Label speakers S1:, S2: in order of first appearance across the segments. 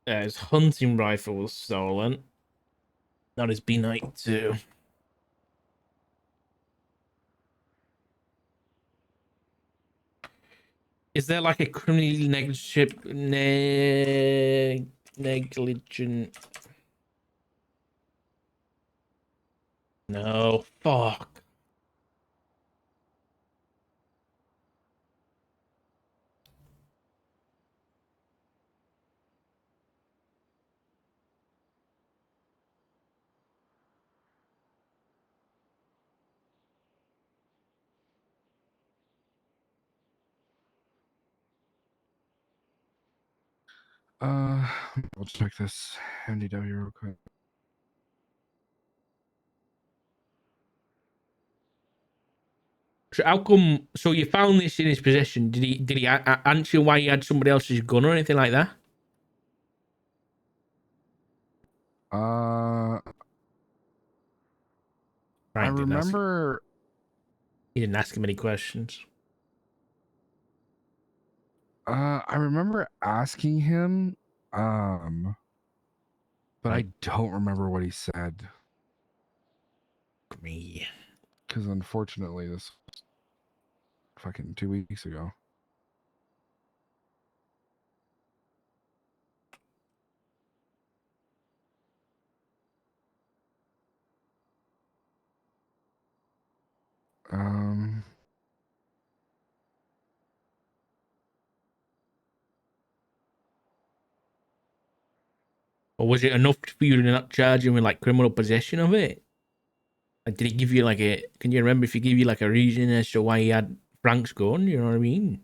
S1: His hunting rifle was stolen. Not his B92. Is there like a criminally negligent? No, fuck.
S2: I'll check this MDW real quick.
S1: So how come? So you found this in his possession? Did he answer why he had somebody else's gun or anything like that?
S2: I remember.
S1: He didn't ask him any questions.
S2: I remember asking him, but I don't remember what he said.
S1: Me.
S2: Because unfortunately, this was fucking 2 weeks ago.
S1: Or was it enough for you to not charge him with like criminal possession of it? Like, did he give you like a? Can you remember if he gave you like a reason as to why he had Frank's gun? You know what I mean?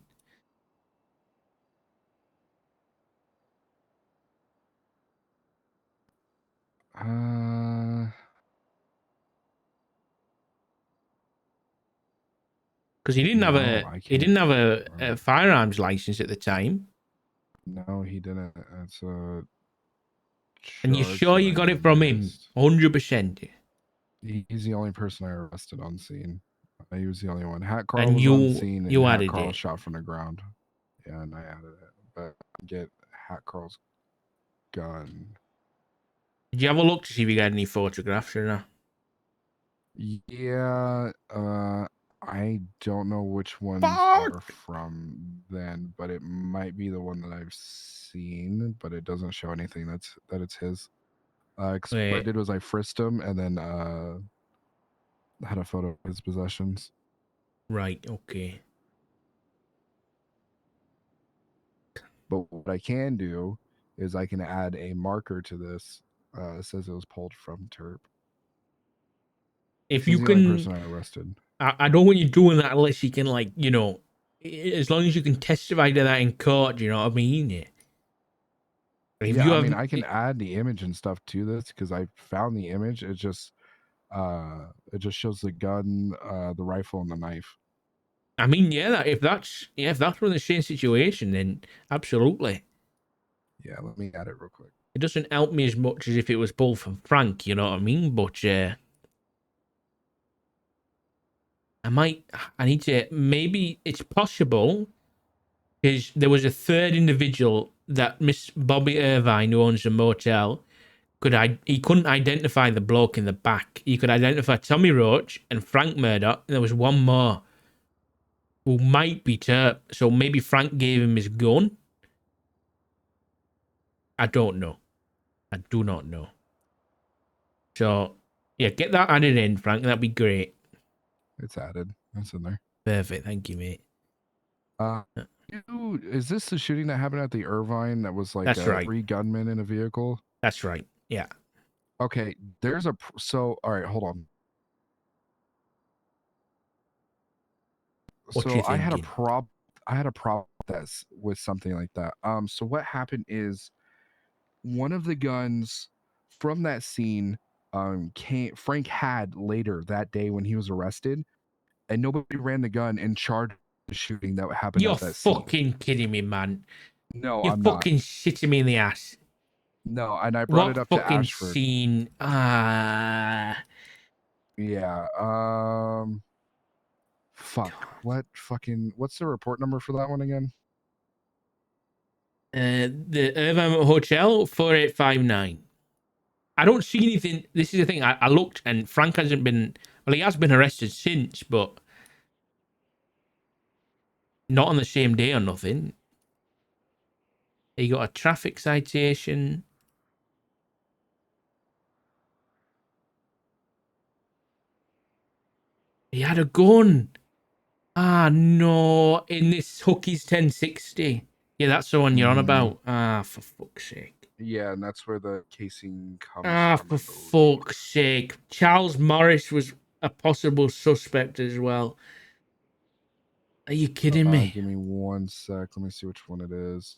S1: Because he didn't have a firearms license at the time.
S2: No, he didn't. It's a.
S1: And you sure you got it from him? 100%.
S2: He's the only person I arrested on scene. He was the only one. Hat Carl
S1: And
S2: was on scene, and
S1: you
S2: Hat
S1: added
S2: Carl
S1: it.
S2: shot from the ground. Yeah, and I added it, but I get Hat Carl's gun.
S1: Did you have a look to see if you got any photographs or not?
S2: Yeah, I don't know which ones are from then, but it might be the one that I've seen, but it doesn't show anything that it's his. What I did was I frisked him and then had a photo of his possessions.
S1: Right, okay.
S2: But what I can do is I can add a marker to this. It says it was pulled from Terp.
S1: If
S2: This
S1: you
S2: is the only
S1: can,
S2: person I arrested.
S1: I don't want you doing that unless you can, like, you know, as long as you can testify to that in court. Do you know what I mean? If
S2: Yeah,
S1: you
S2: I mean, I can add the image and stuff to this because I found the image. It just shows the gun, the rifle, and the knife.
S1: I mean, yeah, if that's from the same situation, then absolutely.
S2: Yeah, let me add it real quick.
S1: It doesn't help me as much as if it was pulled from Frank, you know what I mean? But I need to, maybe it's possible because there was a third individual that Miss Bobby Irvine, who owns the motel, he couldn't identify the bloke in the back. He could identify Tommy Roach and Frank Murdoch, and there was one more who might be Terp. So maybe Frank gave him his gun. I don't know. I do not know. So yeah, get that added in, Frank. That'd be great.
S2: It's added. That's in there.
S1: Perfect. Thank you, mate.
S2: Dude, is this the shooting that happened at the Irvine that was like
S1: That's right.
S2: 3 gunmen in a vehicle?
S1: That's right. Yeah.
S2: Okay, there's a all right, hold on. So I had a problem with something like that. So what happened is one of the guns from that scene Frank had later that day when he was arrested, and nobody ran the gun and charged the shooting that happened
S1: You're
S2: at that scene.
S1: fucking kidding me, man.
S2: No,
S1: You're
S2: I'm
S1: fucking
S2: not.
S1: shitting me in the ass.
S2: No, and I brought it up to Ashford.
S1: Scene?
S2: Yeah. Fuck. What's the report number for that one again?
S1: The Irvine Hotel 4859. I don't see anything. This is the thing. I looked and Frank hasn't been. Well, he has been arrested since, but not on the same day or nothing. He got a traffic citation. He had a gun. Ah, no. In this Hookie's 1060. Yeah, that's the one you're on about. Ah, for fuck's sake.
S2: Yeah, and that's where the casing comes
S1: Ah,
S2: from,
S1: for
S2: I believe.
S1: fuck's sake. Charles Morris was a possible suspect as well. Are you kidding me?
S2: Give me 1 sec. Let me see which one it is.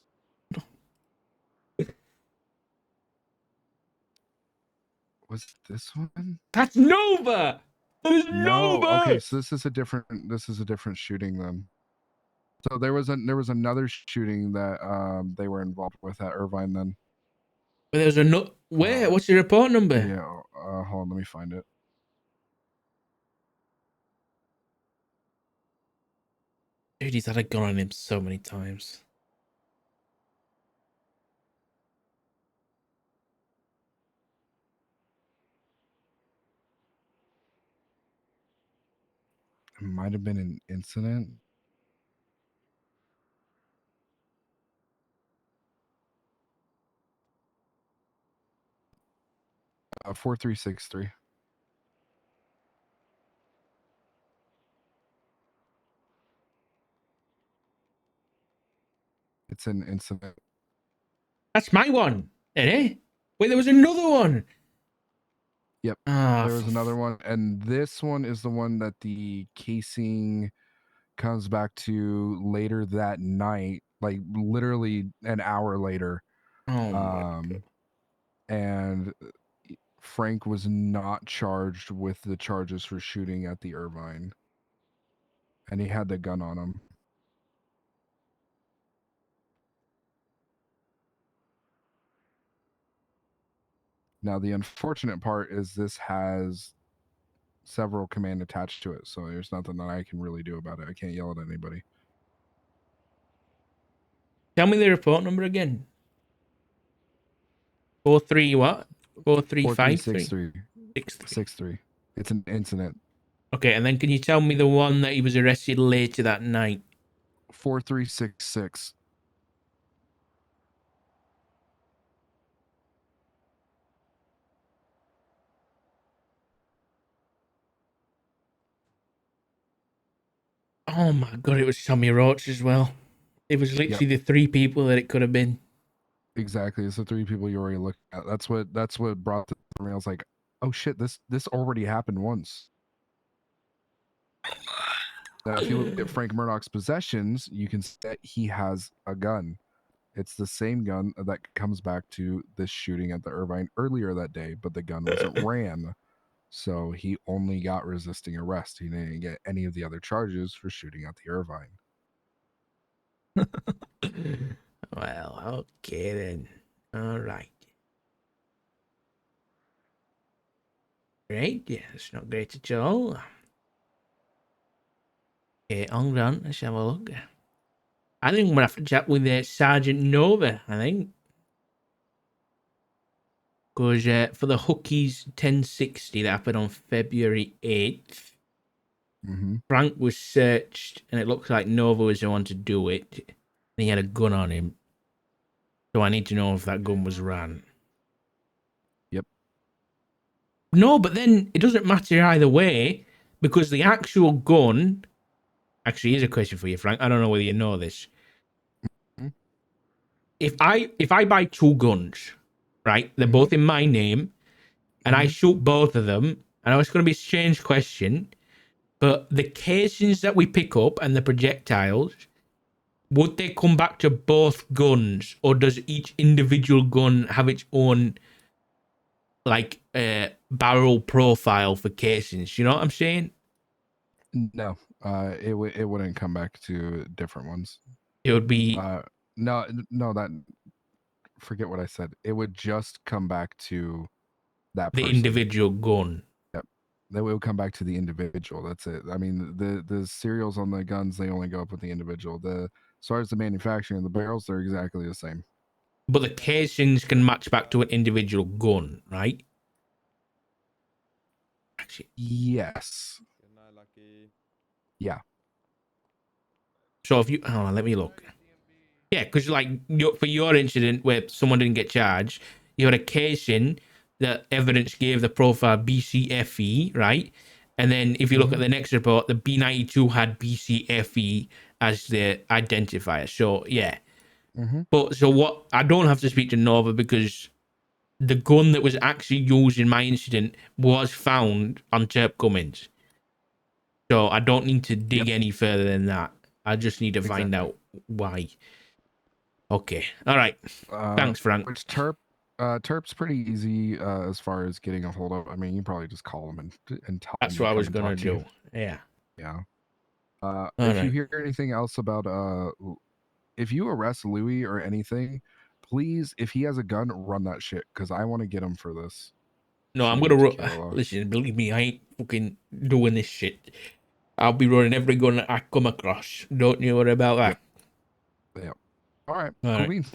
S2: Was it this one?
S1: That's Nova. That is
S2: No.
S1: Nova.
S2: Okay, so this is a different shooting then. So there was another shooting that they were involved with at Irvine then.
S1: But there's a no. Where? What's your report number?
S2: Yeah, hold on, let me find it.
S1: Dude, he's had a gun on him so many times.
S2: It might have been an incident. Uh, 4363. It's an incident.
S1: That's my one, eh? Wait, there was another one.
S2: Yep.
S1: Ah,
S2: There was another one, and this one is the one that the casing comes back to later that night, like literally an hour later.
S1: Oh my God.
S2: And Frank was not charged with the charges for shooting at the Irvine, and he had the gun on him. Now, the unfortunate part is this has several command attached to it, so there's nothing that I can really do about it. I can't yell at anybody.
S1: Tell me the report number again. 43 what? 4353?
S2: 4363. It's an incident.
S1: Okay, and then can you tell me the one that he was arrested later that night?
S2: 4366.
S1: Oh my God, it was Tommy Roach as well. It was literally the three people that it could have been.
S2: Exactly. It's the three people you already looked at. That's what brought the for me. I was like, oh shit, this already happened once. Now, if you look at Frank Murdoch's possessions, you can see that he has a gun. It's the same gun that comes back to this shooting at the Irvine earlier that day, but the gun wasn't ran. So he only got resisting arrest. He didn't get any of the other charges for shooting at the Irvine.
S1: Well, okay then. All right. Great. Yeah, it's not great at all. Okay, hold on. Let's have a look. I think I'm going to have to chat with Sergeant Nova, I think. Because for the Hookies 1060 that happened on February 8th, Frank was searched and it looks like Nova was the one to do it. And he had a gun on him. So I need to know if that gun was ran.
S2: Yep.
S1: No, but then it doesn't matter either way because the actual gun. Actually, here's a question for you, Frank. I don't know whether you know this. If I buy two guns, right? They're both in my name, and I shoot both of them. I know it's going to be a strange question, but the casings that we pick up and the projectiles, would they come back to both guns, or does each individual gun have its own like barrel profile for casings? You know what I'm saying?
S2: No, it wouldn't come back to different ones.
S1: It would be
S2: no, that forget what I said. It would just come back to that
S1: the
S2: person.
S1: individual gun.
S2: Yep. Then we'll come back to the individual. That's it. I mean, the serials on the guns, they only go up with the individual. As far as the manufacturing, the barrels, they're exactly the same.
S1: But the casings can match back to an individual gun, right? Actually,
S2: Yes. Yeah.
S1: so if you hold on, let me look. Yeah, because like for your incident where someone didn't get charged, you had a casing that evidence gave the profile BCFE, right? And then if you look at the next report, the B92 had BCFE as the identifier. So yeah. But so what? I don't have to speak to Nova because the gun that was actually used in my incident was found on Terp Cummins. So I don't need to dig any further than that. I just need to find out why. Okay. All right. Thanks, Frank.
S2: Which Terp's pretty easy as far as getting a hold of. I mean, you probably just call them and tell
S1: That's
S2: them
S1: what
S2: to
S1: I
S2: come
S1: was
S2: and
S1: gonna
S2: talk to you.
S1: do. Yeah.
S2: Yeah.
S1: All
S2: if you
S1: right.
S2: hear anything else about if you arrest Louis or anything, please, if he has a gun, run that shit because I want to get him for this.
S1: No, I'm
S2: shooting
S1: gonna
S2: tequila.
S1: listen. Believe me, I ain't fucking doing this shit. I'll be running every gun that I come across. Don't you worry about that.
S2: Yep. All right.
S1: All
S2: Cool
S1: right.
S2: beans.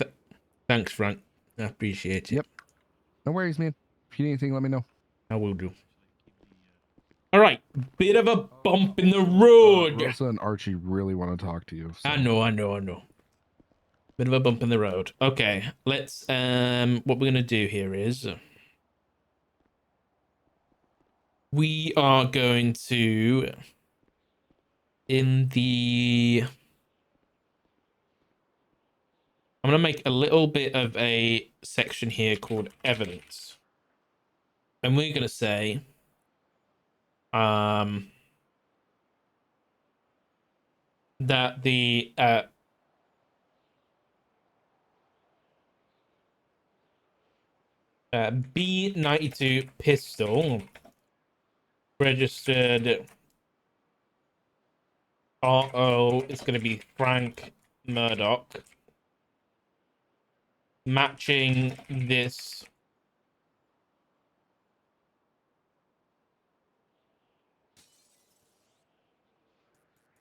S1: Thanks, Frank. I appreciate it.
S2: Yep. No worries, man. If you need anything, let me know.
S1: I will do. All right. Bit of a bump in the road.
S2: Rosa and Archie really want to talk to you. So.
S1: I know. Bit of a bump in the road. Okay. Let's what we're gonna do here is we are going to I'm going to make a little bit of a section here called evidence. And we're going to say, that the, B92 pistol registered RO is going to be Frank Murdoch, matching this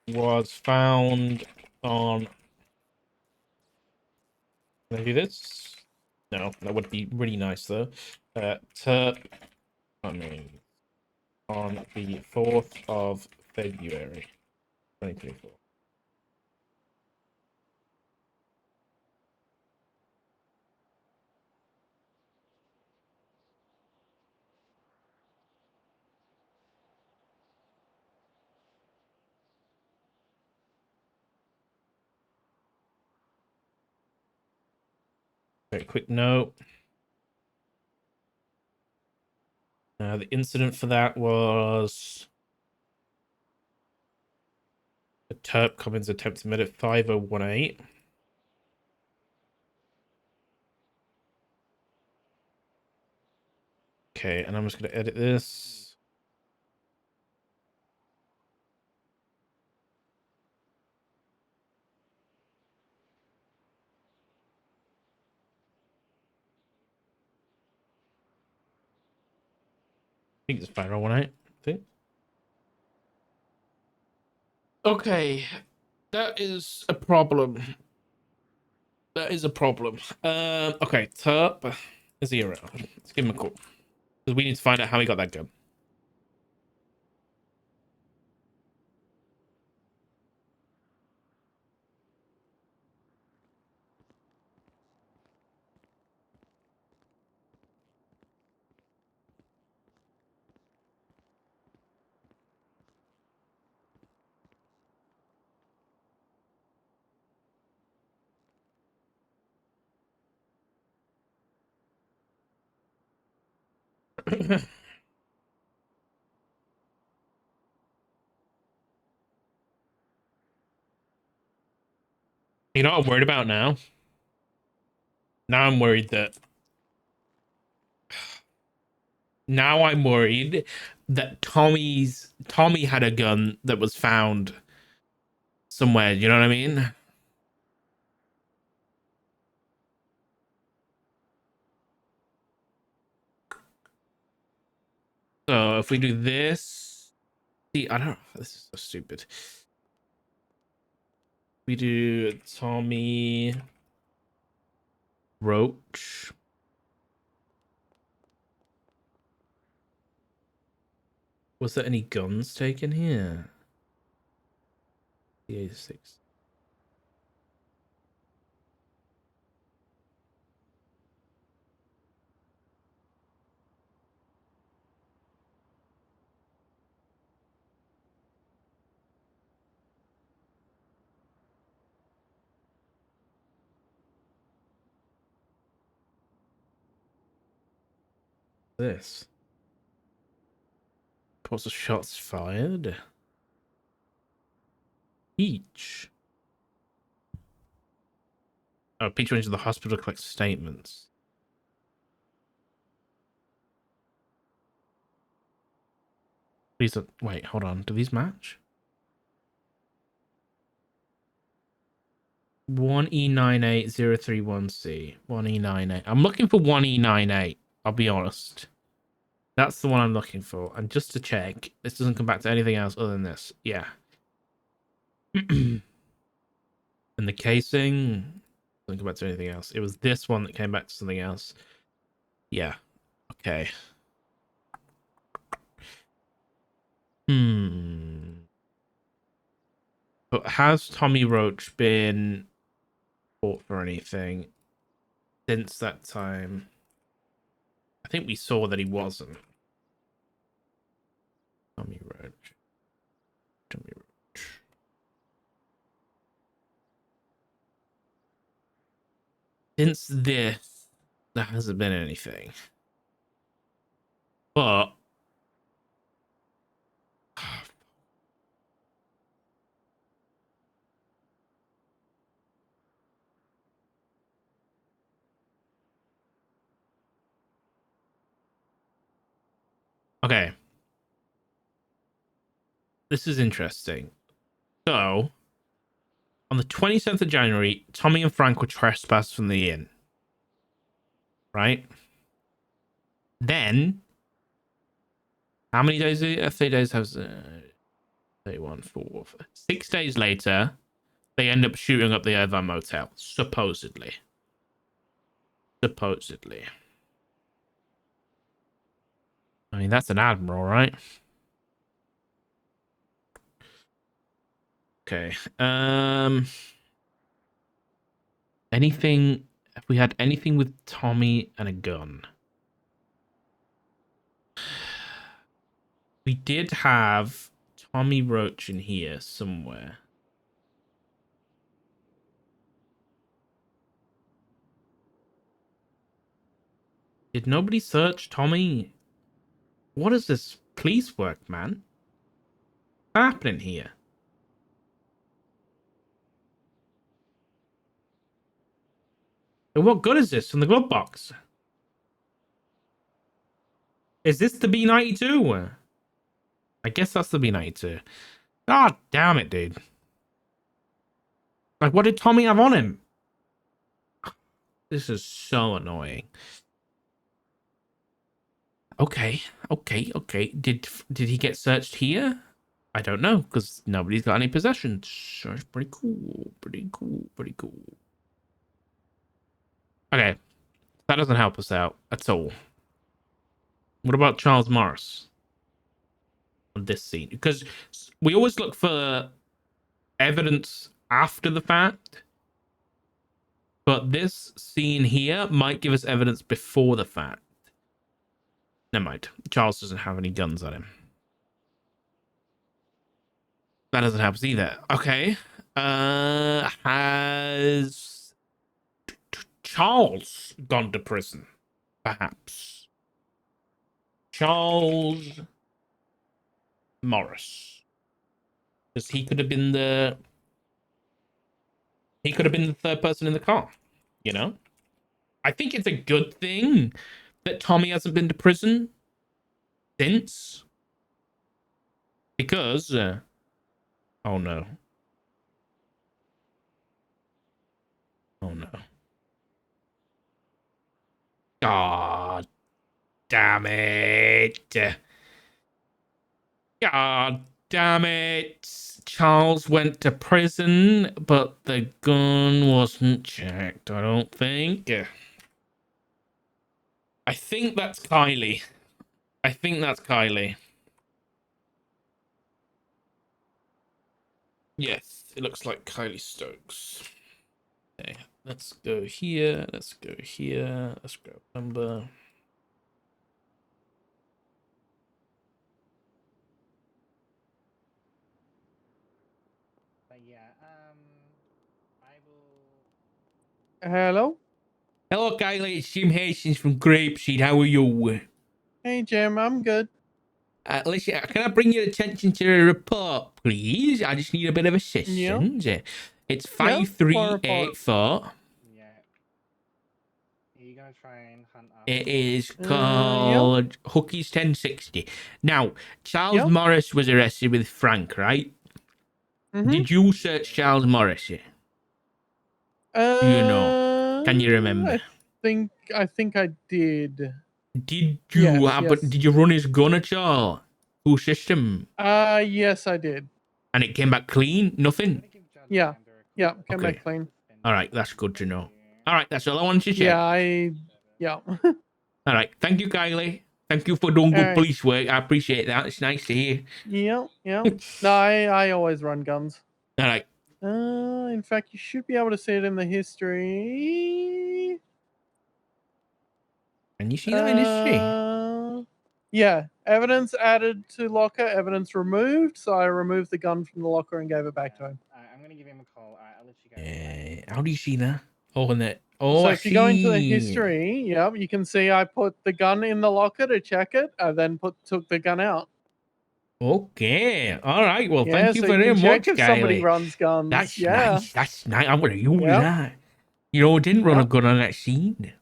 S1: was found on. Can I do this? No, that would be really nice though. Terp, I mean, on the 4th of February 2024. Okay, quick note. The incident for that was a Terp Cummins attempt to at 5018. Okay, and I'm just going to edit this. I think it's 5018. I think. Okay, that is a problem. That is a problem. Okay, Terp is he around? Let's give him a call because we need to find out how he got that gun. You know what I'm worried about now? Now I'm worried that Tommy had a gun that was found somewhere. You know what I mean? So if we do this, see, I don't. This is so stupid. We do Tommy Roach. Was there any guns taken here? The A6. This. Reports of shots fired. Peach. Oh, Peach went to the hospital to collect statements. These are. Wait, hold on. Do these match? 1E98031C. 1E98. I'm looking for 1E98. I'll be honest. That's the one I'm looking for. And just to check, this doesn't come back to anything else other than this. Yeah. And the casing doesn't come back to anything else. It was this one that came back to something else. Yeah. Okay. But has Tommy Roach been fought for anything since that time? I think we saw that he wasn't. Tommy Roach. Tommy Roach. Since this, there hasn't been anything. But okay. This is interesting. So, on the 27th of January, Tommy and Frank were trespassed from the inn. Right? Then, how many days? 3 days has 31, 4, 6 days later, they end up shooting up the Irvine motel. Supposedly. Supposedly. I mean, that's an admiral, right? Okay. Anything? Have we had anything with Tommy and a gun? We did have Tommy Roach in here somewhere. Did nobody search Tommy? What is this police work, man? What's happening here? And what gun is this in the glove box? Is this the B92? I guess that's the B92. God damn it, dude. Like, what did Tommy have on him? This is so annoying. Okay. Did he get searched here? I don't know, because nobody's got any possessions. So it's pretty cool. Okay. That doesn't help us out at all. What about Charles Morris on this scene? Because we always look for evidence after the fact, but this scene here might give us evidence before the fact. Never mind. Charles doesn't have any guns on him. That doesn't help us either. Okay. Has Charles gone to prison? Perhaps. Charles Morris. Because he could have been the third person in the car, you know? I think it's a good thing that Tommy hasn't been to prison since. Because oh no. Oh no. God damn it. God damn it. Charles went to prison, but the gun wasn't checked, I don't think. I think that's Kylie. I think that's Kylie. Yes, it looks like Kylie Stokes. Okay, let's go here. Let's go here. Let's grab number.
S3: But yeah, I will.
S4: Hello?
S1: Hello, Kylie. It's Jim Hastings from Grapeseed. How are you?
S4: Hey, Jim, I'm good.
S1: Listen, can I bring your attention to a report, please? I just need a bit of
S4: Yeah?
S1: assistance. It's
S4: Yeah? What report?
S1: 5384.
S3: Yeah. Are you gonna try and hunt up?
S1: It is
S4: Yeah?
S1: called Hookie's 1060. Now, Charles
S4: Yeah?
S1: Morris was arrested with Frank, right?
S4: Mm-hmm.
S1: Did you search Charles Morris? Do you know? Can you remember?
S4: I think I did.
S1: Did you
S4: Yes,
S1: have?
S4: yes.
S1: Did you run his gun at all? Full system,
S4: Yes, I did.
S1: and it came back clean.
S3: I'm
S1: Nothing.
S3: gonna give Judge
S4: Yeah.
S3: Amanda a
S4: Yeah,
S3: call.
S4: came
S1: Okay.
S4: back clean.
S1: All right, that's good to know. All right, that's all I wanted to check.
S4: Yeah, yeah.
S1: All right, thank you, Kylie. Thank you for doing good
S4: Alright.
S1: police work. I appreciate that. It's nice to hear.
S4: Yeah, yeah. No, I always run guns.
S1: All right.
S4: In fact, you should be able to see it in the history.
S1: Can you see that in history?
S4: Yeah, evidence added to locker, evidence removed. So I removed the gun from the locker and gave it back to him.
S3: I'm gonna give him a call. I'll let you guys.
S1: How do you see that? Oh, in that. Oh,
S4: So
S1: I
S4: if you go into the
S1: see.
S4: history, yeah, you can see I put the gun in the locker to check it. I then took the gun out.
S1: Okay. All right. Well,
S4: Yeah,
S1: thank you
S4: so you
S1: very
S4: can check
S1: much,
S4: if somebody
S1: Kylie.
S4: runs guns.
S1: That's
S4: Yeah.
S1: nice. That's nice. I'm gonna use
S4: Yep.
S1: that. You know, I didn't run a
S4: Yep.
S1: gun on that scene.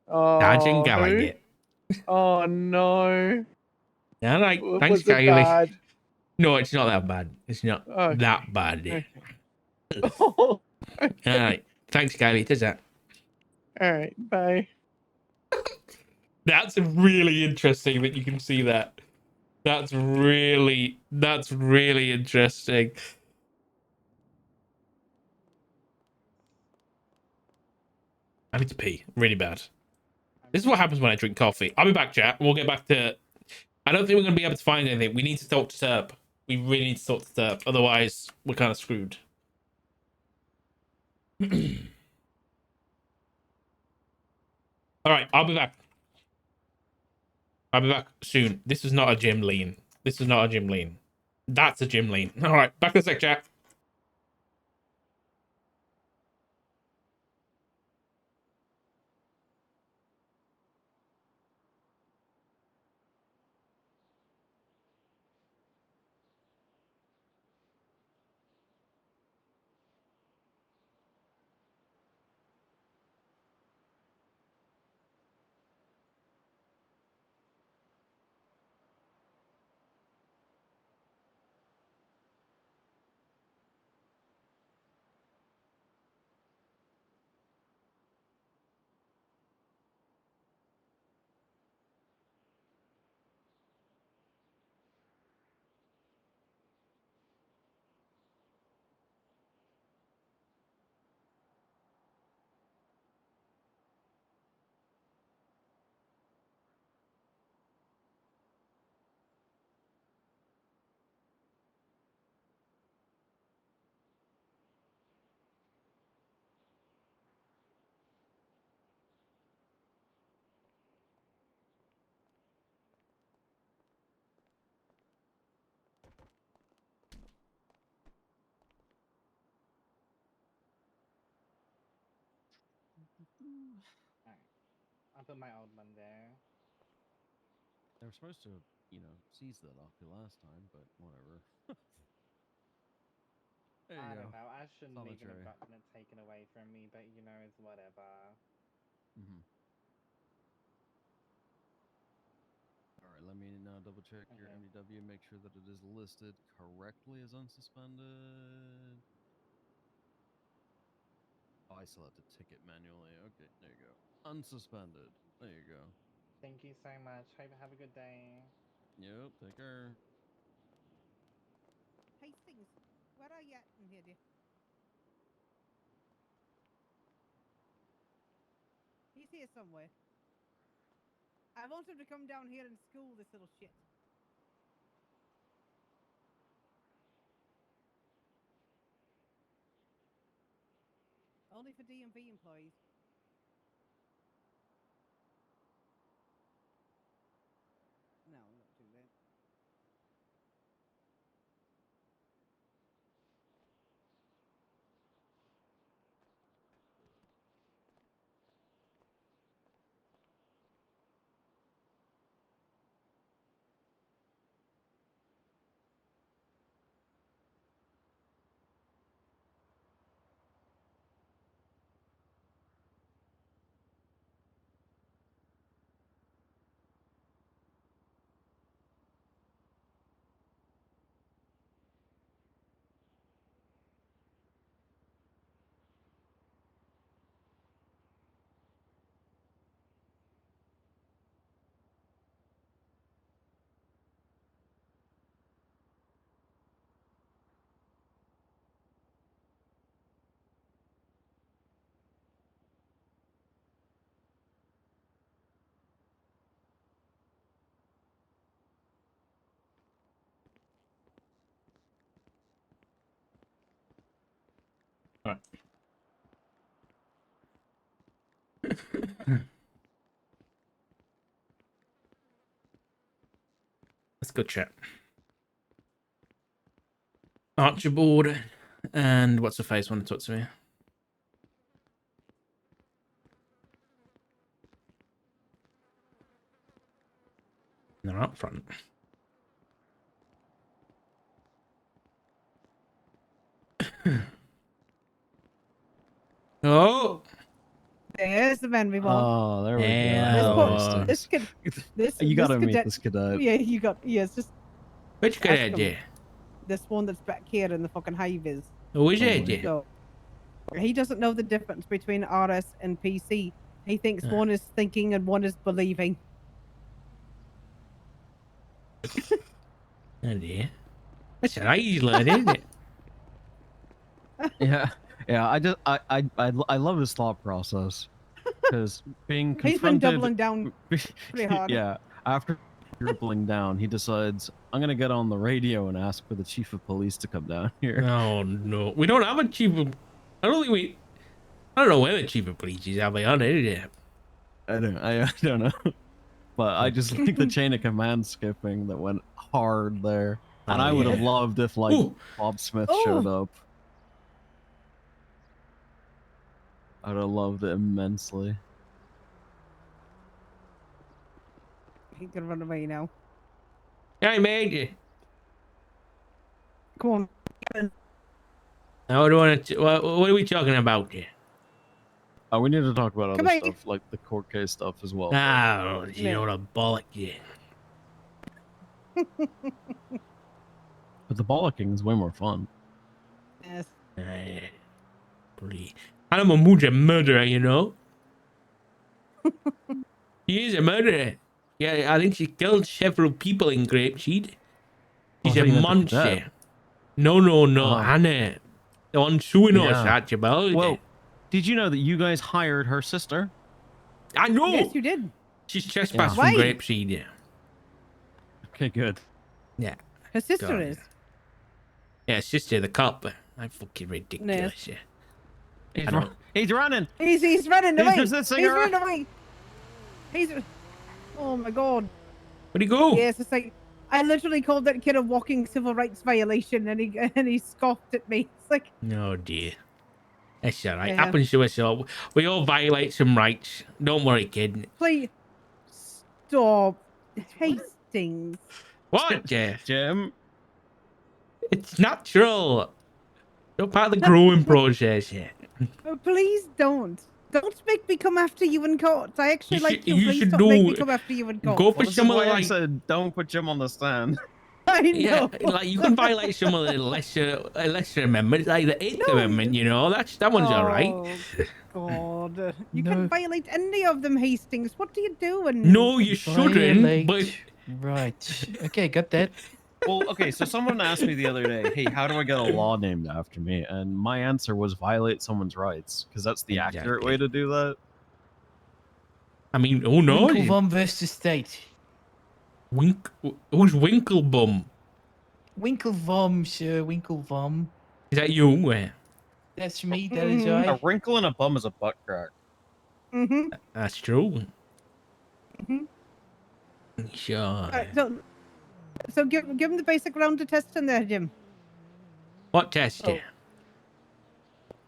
S1: Sergeant
S4: Oh, who?
S1: Gallagher.
S4: Oh no.
S1: All right. Thanks,
S4: Was it
S1: Kylie.
S4: bad?
S1: No, it's not that bad. It's not
S4: Okay.
S1: that bad.
S4: Okay.
S1: All right. Thanks, Kylie. It is that.
S4: All right. Bye.
S1: That's really interesting that you can see that. That's really interesting. I need to pee really bad. This is what happens when I drink coffee. I'll be back, chat. We'll get back to. I don't think we're gonna be able to find anything. We need to talk to Serp. We really need to talk to Serp. Otherwise, we're kind of screwed. All right, I'll be back. I'll be back soon. This is not a gym lean. This is not a gym lean. That's a gym lean. All right, back in a sec, chat.
S3: Alright. I'll put my old one there.
S5: They were supposed to, seize the locker last time, but whatever. There
S3: I
S5: you
S3: don't
S5: go.
S3: know. I shouldn't even have
S5: Solitary.
S3: gotten it taken away from me, but it's whatever.
S5: All right, let me now double check your
S3: Okay.
S5: MDW, make sure that it is listed correctly as unsuspended. Oh, I still have to ticket manually. Okay, there you go. Unsuspended. There you go.
S3: Thank you so much. Have a good day.
S5: Yep, take care.
S6: Hastings, where are you at in here, dear? He's here somewhere. I want him to come down here and school this little shit. Only for DMV employees. No, not too late.
S1: Alright. Let's go chat. Archibald and what's her face want to talk to me? They're up front. Oh,
S6: There's the man we want.
S5: Oh, there we go.
S1: Yeah.
S5: Hello,
S1: Oh.
S6: This kid, this
S5: You gotta meet
S6: cadet-
S5: this cadet.
S6: Yeah, you got. Yes, just
S1: which
S6: Ask
S1: cadet?
S6: him.
S1: Yeah.
S6: this one that's back here in the fucking high vis.
S1: Who is
S5: Oh,
S1: it?
S5: yeah.
S1: Yeah.
S6: So he doesn't know the difference between RS and PC. He thinks one is thinking and one is believing.
S1: Oh dear. That's an easy learn, isn't it?
S5: Yeah, yeah. I love his thought process because being
S6: He's been
S5: confronted.
S6: doubling down pretty hard.
S5: Yeah, after dribbling down, he decides I'm gonna get on the radio and ask for the chief of police to come down here.
S1: Oh no, we don't have a chief of. I don't think we. I don't know where the chief of police is. I'll be honest. Is it?
S5: I don't know, but I just like the chain of command skipping that went hard there, and
S1: Oh,
S5: I would have
S1: yeah.
S5: loved if like
S1: Ooh.
S5: Bob Smith
S6: Ooh.
S5: showed up. I would have loved it immensely.
S6: He can run away now.
S1: Hey, mate.
S6: Come on.
S1: Now, what do you want to? What are we talking about here?
S5: Oh, we need to talk about
S6: Come
S5: other
S6: on.
S5: stuff like the court case stuff as well.
S1: Ah, you know the bollock. Yeah.
S5: But the bollocking is way more fun.
S6: Yes.
S1: Please. I'm a murderer, you know. He is a murderer. Yeah, I think she killed several people in Grapeseed. He's
S5: Oh, I
S1: a
S5: thought you meant the
S1: monster.
S5: cadet.
S1: No,
S5: Oh.
S1: Hannah. The one suing us,
S5: Yeah.
S1: Archibald.
S5: Well, did you know that you guys hired her sister?
S1: I know.
S6: Yes, you did.
S1: She's trespassed
S6: Yeah.
S1: from
S6: Wait.
S1: Grapeseed. Yeah.
S5: Okay, good.
S1: Yeah.
S6: Her sister
S1: God,
S6: is.
S1: Yeah, sister, the cop. I'm fucking ridiculous. Yeah.
S5: He's,
S1: I don't-
S5: he's running.
S6: He's running
S5: He's
S6: away.
S5: just
S6: He's
S5: sitting around.
S6: running away. He's. Oh my god.
S1: Where'd he go?
S6: Yes, it's like I literally called that kid a walking civil rights violation, and he scoffed at me. It's like,
S1: Oh dear. That's alright.
S6: Yeah.
S1: Happens to us all. We all violate some rights. Don't worry, kid.
S6: please stop, Hastings.
S1: What? Yeah.
S5: Jim.
S1: It's natural. Not part of the growing process yet.
S6: Please don't. Don't make me come after you in court. I actually
S1: You
S6: like
S1: should-
S6: you.
S1: you
S6: Please
S1: should
S6: don't make me
S1: do-
S6: come after you in court.
S1: Go for
S5: Well, this is
S1: some of
S5: why
S1: the
S5: I
S1: like.
S5: said don't put Jim on the stand.
S6: I know.
S1: Yeah, like you can violate some of the lesser amendments, like the Eighth Amendment. You know, that one's alright.
S6: Oh, God. You
S2: No.
S6: can violate any of them, Hastings. What are you doing?
S1: No, you shouldn't. But
S7: Right. Okay, got that.
S5: Well, okay, so someone asked me the other day, hey, how do I get a law named after me? And my answer was violate someone's rights, because that's the accurate way to do that.
S1: I mean, who knows?
S7: Winklebum versus State.
S1: Who's Winklebum?
S7: Winklebum, sir. Winklebum.
S1: Is that you?
S7: That's me. That is
S5: A
S7: I.
S5: wrinkle in a bum is a butt crack.
S6: Mm-hmm.
S1: That's true.
S6: Mhm.
S1: Sure.
S6: So give him the basic round of testing there, Jim.
S1: What test?
S6: Oh.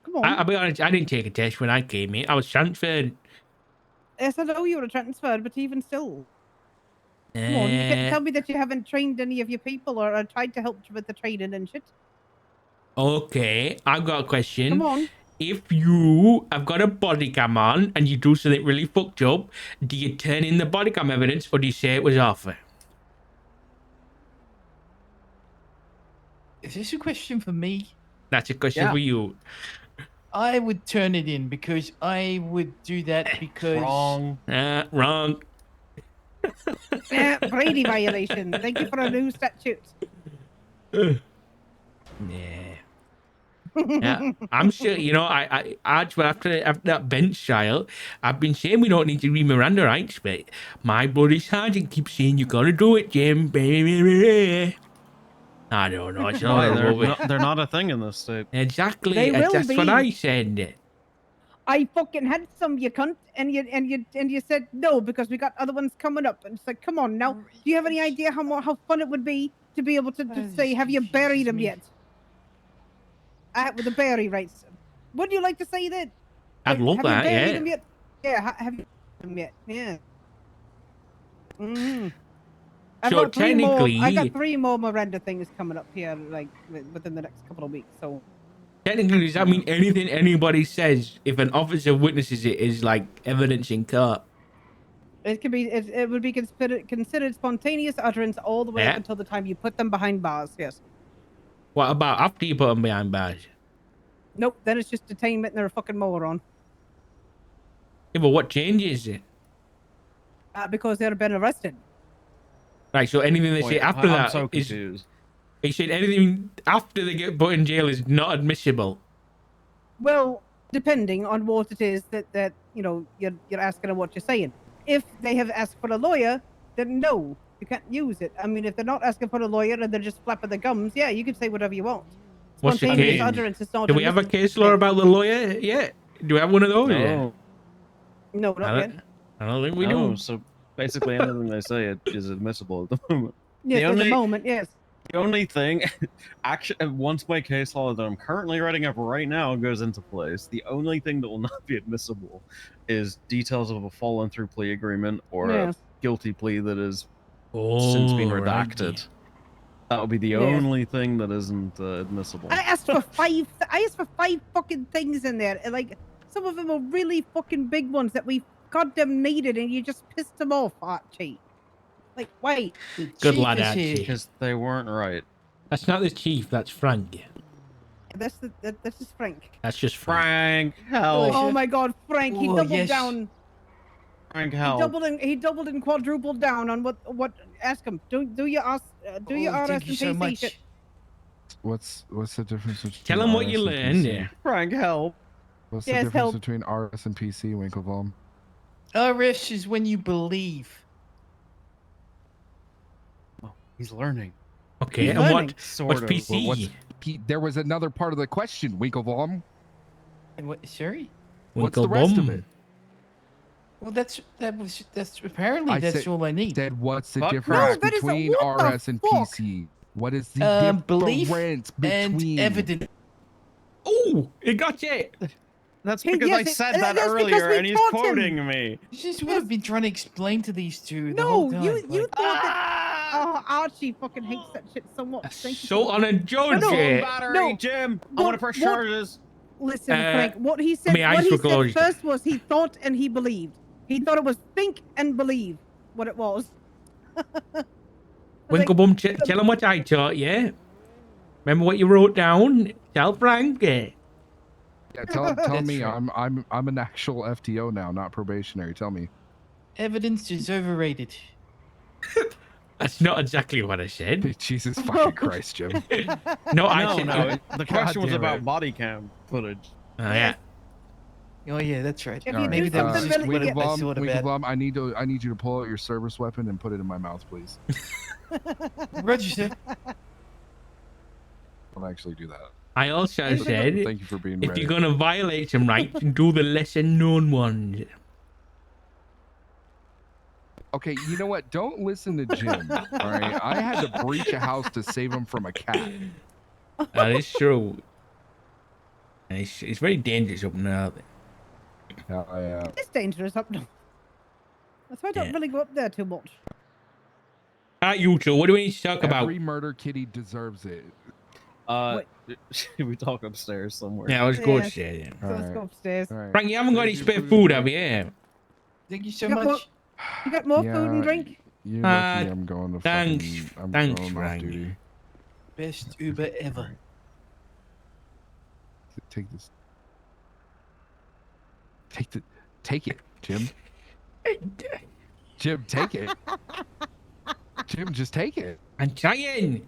S6: Come on.
S1: I'll be honest, I didn't take a test when I came in. I was transferred.
S6: Yes, I know you were transferred, but even still. Come on, you can't tell me that you haven't trained any of your people or tried to help with the training and shit.
S1: Okay, I've got a question.
S6: Come on.
S1: If you have got a body cam on and you do something really fucked up, do you turn in the body cam evidence or do you say it was off?
S7: Is this a question for me?
S1: That's a question
S5: Yeah.
S1: for you.
S7: I would turn it in because I would do that because
S5: Wrong.
S1: Wrong.
S6: Brady violation. Thank you for a new statute.
S1: Yeah. Yeah, I'm sure, you know, I after that bench trial, I've been saying we don't need to read Miranda rights, but my bloody sergeant keeps saying you gotta do it, Jim. I don't know. It's
S5: Why?
S1: not a
S5: They're not a thing in this state.
S1: Exactly.
S6: They will
S1: That's what
S6: be.
S1: I said.
S6: I fucking had some, you cunt, and you said no because we got other ones coming up, and it's like, come on now. Do you have any idea how fun it would be to be able to say, have you buried him yet? With the bury rights. Wouldn't you like to say that?
S1: I'd love
S6: have
S1: that,
S6: you buried
S1: yeah.
S6: him yet? Yeah, have you buried him yet? Yeah. Mm-hmm.
S1: So technically,
S6: I got 3 more Miranda things coming up here, like within the next couple of weeks. So
S1: technically, does that mean anything anybody says if an officer witnesses it is like evidence in court?
S6: it could be, it would be considered spontaneous utterance all the way up
S1: Yeah.
S6: until the time you put them behind bars. Yes.
S1: What about after you put them behind bars?
S6: Nope. Then it's just detainment, and they're a fucking moron.
S1: Yeah, but what changes it?
S6: Because they've been arrested.
S1: Right, so anything they say
S5: Wait,
S1: after
S5: I'm
S1: that
S5: so
S1: is...
S5: confused.
S1: He said anything after they get put in jail is not admissible.
S6: Well, depending on what it is that you know you're asking and what you're saying. If they have asked for a lawyer, then no, you can't use it. I mean, if they're not asking for a lawyer and they're just flapping the gums, yeah, you can say whatever you want.
S1: What's the
S6: Spontaneous
S1: case?
S6: utterance is not
S1: Do we have a
S6: admissible.
S1: case law about the lawyer yet? Do we have one of those yet?
S5: No.
S6: No, not yet.
S1: I don't think we
S5: No,
S1: do.
S5: so basically anything they say is admissible at the moment.
S6: Yes, at
S5: only-
S6: the moment, yes.
S5: The only thing, actually, once my case law that I'm currently writing up right now goes into place, the only thing that will not be admissible is details of a fallen through plea agreement or
S6: Yes.
S5: a guilty plea that has since been redacted.
S1: Right.
S5: That would be the
S6: Yes.
S5: only thing that isn't admissible.
S6: I asked for 5. I asked for 5 fucking things in there, and like some of them are really fucking big ones that we goddamn needed, and you just pissed them off, Archie. Like, wait.
S1: Good lad, Archie.
S5: Because they weren't right.
S1: That's not the chief, that's Frank.
S6: This is Frank.
S1: That's just Frank.
S5: Frank, help.
S6: Oh my God, Frank! He
S7: Oh,
S6: doubled
S7: yes.
S6: down.
S5: Frank,
S6: He
S5: help.
S6: doubled and quadrupled down on what? Ask him. Do your RS
S7: thank
S6: and
S7: you so
S6: PC
S7: much.
S6: shit.
S2: What's the difference between
S1: Tell him what
S2: RS
S1: you
S2: and
S1: learned.
S2: PC?
S1: Yeah.
S5: Frank, help.
S2: What's
S6: Yes,
S2: the difference
S6: help.
S2: between RS and PC, Winklevom?
S7: RS is when you believe.
S5: Oh, he's learning.
S1: Okay,
S6: He's
S1: and
S6: learning.
S1: what's
S5: Sort of.
S1: PC?
S2: Well, there was another part of the question, Winklevom.
S7: And what? Sorry.
S2: What's the rest of
S1: Winklebum.
S2: it?
S7: Well, that's apparently
S2: I
S7: that's
S2: said-
S7: all I need.
S2: Said what's the
S5: Fuck
S2: difference
S6: No, that is a-
S2: between
S6: what the
S2: RS and
S6: fuck?
S2: PC? What is the
S7: Belief
S2: difference
S7: and
S2: between
S7: evidence.
S1: Oh, he got it.
S5: That's
S6: Hey,
S5: because
S6: yes,
S5: I
S6: it-
S5: said
S6: that's
S5: that
S6: because
S5: earlier
S6: we
S5: and he's
S6: taught him.
S5: quoting me.
S7: This is what I've been trying to explain to these two the
S6: No,
S7: whole time.
S6: you
S7: like,
S6: thought that. Oh, Archie fucking hates that shit so much. Thank you.
S1: So on a judge.
S6: No,
S1: eh?
S5: Battery,
S6: no.
S5: Jim. I want to press
S6: What-
S5: charges.
S6: Listen,
S1: Uh,
S6: Frank. What he said.
S1: may I
S6: What he
S1: speak
S6: said
S1: close?
S6: first was he thought and he believed. He thought it was think and believe. What it was. Like,
S1: Winklebum, tell him what I taught you. Remember what you wrote down? Tell Frank. Eh?
S2: Yeah, tell
S7: That's
S2: me
S7: right.
S2: I'm an actual FTO now, not probationary. Tell me.
S7: Evidence is overrated.
S1: That's not exactly what I said.
S2: Jesus fucking Christ, Jim.
S1: No, I
S5: No,
S1: said.
S5: no. The question was
S2: damn
S5: about
S2: it.
S5: body cam footage.
S1: Oh, yeah.
S7: Oh yeah, that's right.
S6: If
S2: All
S6: you
S2: right,
S7: Maybe
S6: do
S7: that was
S6: something
S7: just
S6: really
S7: what
S6: get-
S7: I thought about.
S2: Winkleblum, I need you to pull out your service weapon and put it in my mouth, please.
S7: Roger, sir.
S2: I'll actually do that.
S1: I also
S6: Is it-
S1: said,
S2: Thank you for being
S1: if
S2: ready.
S1: you're gonna violate some rights, do the lesser known ones.
S2: Okay, you know what? Don't listen to Jim. All right, I had to breach a house to save him from a cat.
S1: That is true. And it's very dangerous up there.
S6: It's dangerous up north. That's why I don't
S1: Yeah.
S6: really go up there too much.
S1: Alright, you two, what do we need to talk about?
S2: Every murder kitty deserves it.
S5: Should we talk upstairs somewhere?
S1: Yeah, let's go
S6: Yeah.
S1: upstairs. Yeah.
S6: So let's go upstairs.
S2: All right.
S1: Frank, you haven't got any
S2: Save your
S1: spare food, have
S2: and
S1: you?
S7: Thank you so
S6: You got more-
S7: much.
S6: You got more food
S2: Yeah,
S6: and drink?
S2: You're lucky
S1: Uh,
S2: I'm going to
S1: thanks-
S2: fucking. I'm
S1: thanks,
S2: going off
S1: Frank.
S2: duty.
S7: Best Uber ever.
S2: Take this. Take it, Jim. Jim, take it. Jim, just take it.
S1: I'm trying.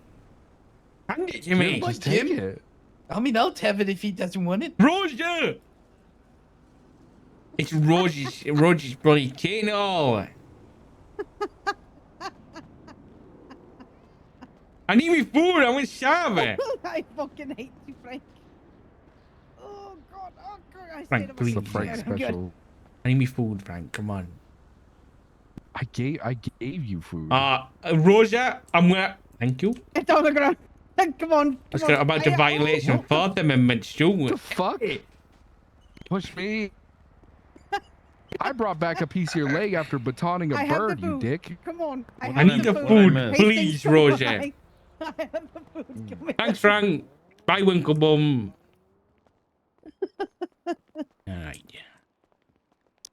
S1: Hand it to
S2: Jim,
S1: me.
S2: just
S7: Jim?
S2: take it.
S7: I mean, I'll have it if he doesn't want it.
S1: Roger! It's Roger's bloody taking it all. I need me food, I'm gonna starve it.
S6: I fucking hate you, Frank. Oh god, I
S1: Frank,
S6: stayed up
S1: please.
S2: The
S6: late.
S2: Frank
S6: I'm good.
S2: special.
S1: I need me food, Frank, come on.
S2: I gave you food.
S1: Roger, I'm gonna... Thank you.
S6: It's on the ground. Come on.
S1: I'm about to violate some Fourth Amendment, too.
S2: What the fuck? Push me. I brought back a piece of your leg after batoning
S6: I
S2: a
S6: have the
S2: bird, you
S6: food.
S2: dick.
S6: Come on.
S1: I need the food,
S5: missed?
S1: please, Roger.
S6: I have the food. Come here.
S1: Thanks, Frank. Bye, Winklebum. Alright.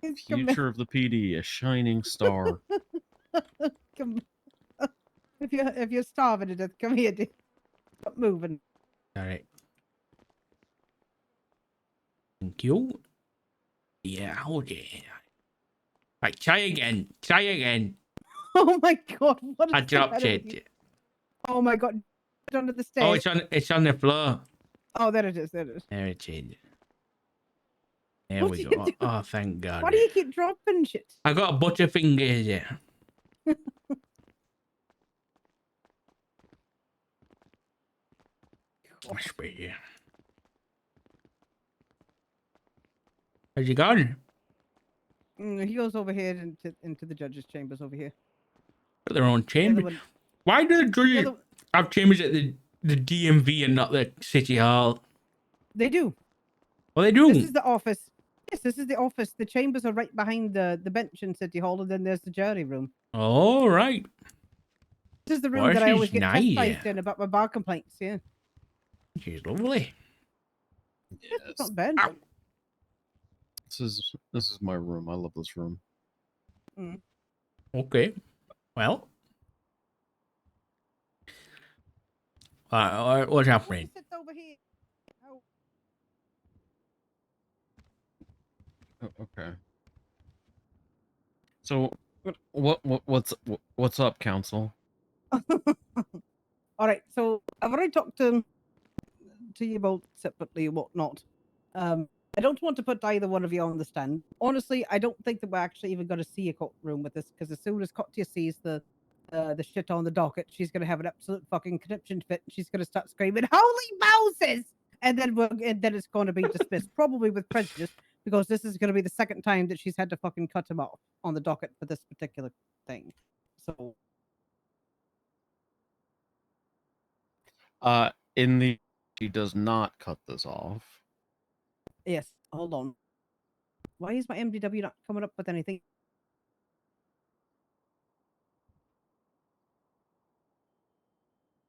S6: Come
S5: Future of the PD, a shining star.
S6: Come. If you're starving to death, come here, dude. Stop moving.
S1: Alright. Thank you. Yeah, okay. Right, try again. Try again.
S6: Oh my god, what is
S1: I
S6: the
S1: dropped
S6: matter with you?
S1: it.
S6: Oh my god, it's under the stairs.
S1: Oh, it's on the floor.
S6: Oh, there it is. There it is.
S1: There it is. There
S6: What
S1: we
S6: are
S1: go.
S6: you doing?
S1: Oh, thank God.
S6: Why do you keep dropping shit?
S1: I got butterfingers. Yeah. Gosh, baby. How's you gone?
S6: He goes over here into the judge's chambers over here.
S1: Got their own
S6: The other
S1: chamber.
S6: one-
S1: Why do the
S6: the
S1: judges
S6: other-
S1: have chambers at the DMV and not the city hall?
S6: They do.
S1: Well, they do.
S6: This is the office. Yes, this is the office. The chambers are right behind the bench in City Hall, and then there's the jury room.
S1: All right.
S6: This is the room
S1: Well,
S6: that I always
S1: she's
S6: get
S1: nice.
S6: chastised in about my bar complaints. Yeah,
S1: She's lovely.
S6: it's not bad.
S1: Ow.
S5: This is my room. I love this room.
S1: Okay. Well. What's happening?
S6: Sit over here. Oh.
S5: Oh, okay. So, what's up, counsel?
S6: All right, so I've already talked to you both separately and whatnot. I don't want to put either one of you on the stand. Honestly, I don't think that we're actually even going to see a courtroom with this, because as soon as Katya sees the shit on the docket, she's going to have an absolute fucking conniption fit. And she's going to start screaming, "Holy Moses!" And then it's going to be dismissed, probably with prejudice, because this is going to be the second time that she's had to fucking cut him off on the docket for this particular thing. So.
S5: In the she does not cut this off.
S6: Yes, hold on. Why is my MDW not coming up with anything?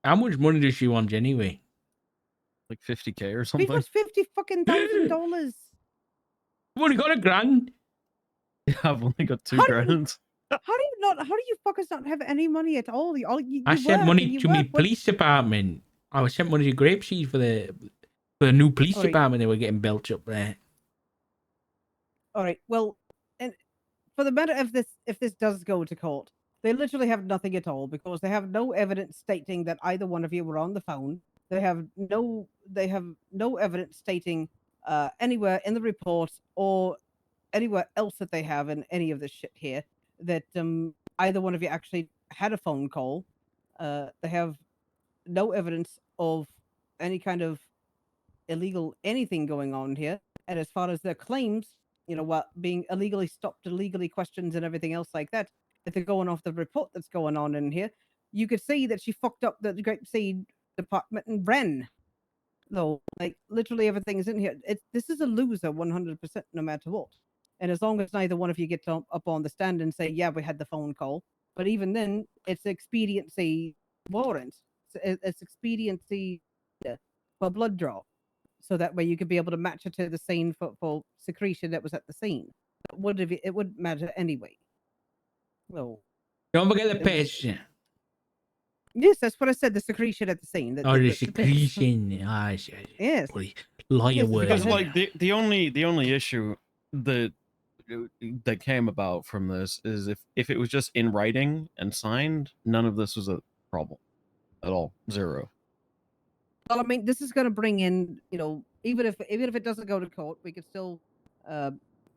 S1: How much money does she want anyway?
S5: Like 50K or
S6: We've
S5: something.
S6: got $50,000.
S1: I've only got $1,000.
S5: I've only got two
S6: How do
S5: grand.
S6: How do you fuckers not have any money at all? You
S1: I sent
S6: work
S1: money
S6: and you
S1: to my
S6: work. What-
S1: police department. I was sent money to Grapeseed for the new police
S6: Alright.
S1: department they were getting built up there.
S6: All right. Well, and for the matter of this, if this does go to court, They literally have nothing at all because they have no evidence stating that either one of you were on the phone. They have no evidence stating anywhere in the report or anywhere else that they have in any of this shit here that either one of you actually had a phone call. They have no evidence of any kind of illegal anything going on here. And as far as their claims, what being illegally stopped, illegally questions, and everything else like that, if they're going off the report that's going on in here, you could see that she fucked up the grapeseed department and ran. Though, like literally everything is in here. This is a loser 100% no matter what. And as long as neither one of you get up on the stand and say, yeah, we had the phone call, but even then, it's expediency warrant. It's expediency for blood draw. So that way you could be able to match it to the scene for secretion that was at the scene. It wouldn't matter anyway. Well,
S1: Don't forget the piss.
S6: yes, that's what I said. The secretion at the scene.
S1: Oh, the
S6: piss.
S1: secretion. Ah,
S6: Yes.
S1: Liar
S6: Yes,
S1: word.
S5: Because
S6: because,
S5: like the only issue that came about from this is if it was just in writing and signed, none of this was a problem at all. Zero.
S6: Well, I mean, this is going to bring in, even if it doesn't go to court, we could still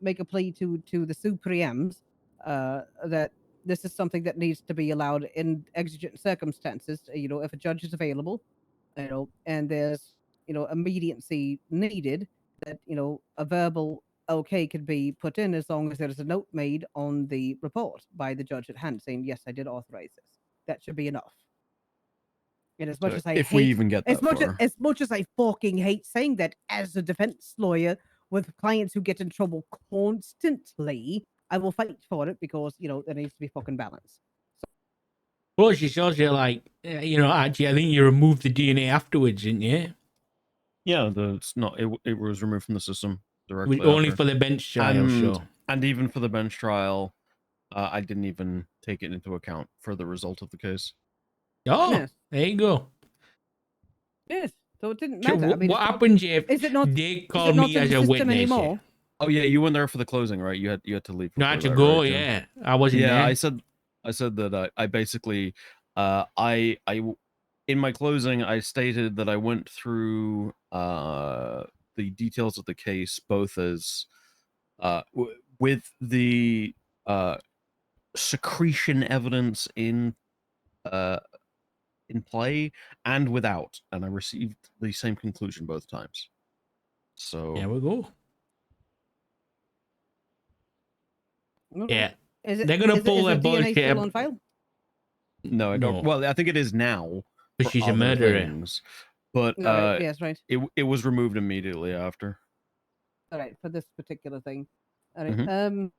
S6: make a plea to the Supremes that this is something that needs to be allowed in exigent circumstances. If a judge is available, and there's immediacy needed, that a verbal okay could be put in as long as there is a note made on the report by the judge at hand saying, yes, I did authorize this. That should be enough. And as much as I
S5: if
S6: hate,
S5: we even get that far.
S6: as much as I fucking hate saying that as a defense lawyer with clients who get in trouble constantly, I will fight for it because there needs to be fucking balance.
S1: Well, she's also like, actually, I think you removed the DNA afterwards, didn't you?
S5: Yeah, it was removed from the system directly.
S1: Only
S5: after.
S1: for the bench trial, sure.
S5: And even for the bench trial, I didn't even take it into account for the result of the case.
S1: Oh,
S6: Yes.
S1: there you go.
S6: Yes, so it didn't
S1: So
S6: matter. I mean,
S1: what happens if
S6: is it not?
S1: they
S6: Is
S1: call
S6: it not
S1: me
S6: in
S1: as
S6: the
S1: a
S6: system
S1: witness?
S6: anymore?
S5: Oh yeah, you weren't there for the closing, right? You had to leave.
S1: No, I had to
S5: before that,
S1: go.
S5: right, Jim?
S1: Yeah, I wasn't
S5: Yeah,
S1: there.
S5: I said that I basically I in my closing I stated that I went through the details of the case both as with the secretion evidence in play and without, and I received the same conclusion both times. So
S1: There we go.
S6: Okay.
S1: Yeah,
S6: Is it?
S1: they're gonna
S6: is it-
S1: pull
S6: is
S1: their
S6: the DNA
S1: bullshit
S6: still
S1: up.
S6: on file?
S5: no, I
S1: No.
S5: don't. Well, I think it is now.
S1: But
S5: for
S1: she's a
S5: other
S1: murderer.
S5: things, but
S6: No, right. Yes, right.
S5: it was removed immediately after.
S6: All right, for this particular thing. All right.
S5: Mhm.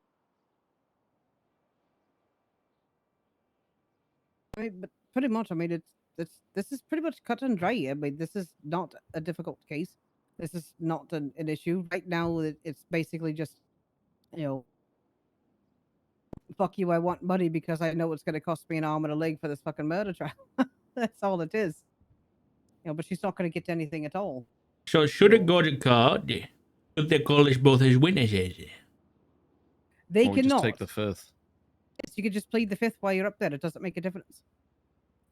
S6: Right, but pretty much. I mean, this is pretty much cut and dry. I mean, this is not a difficult case. This is not an issue right now. It's basically just, fuck you. I want money because I know it's going to cost me an arm and a leg for this fucking murder trial. That's all it is. But she's not going to get anything at all.
S1: So should it go to court? If they call us both as witnesses?
S6: They
S5: Or we
S6: cannot.
S5: just take the fifth.
S6: Yes, you could just plead the fifth while you're up there. It doesn't make a difference.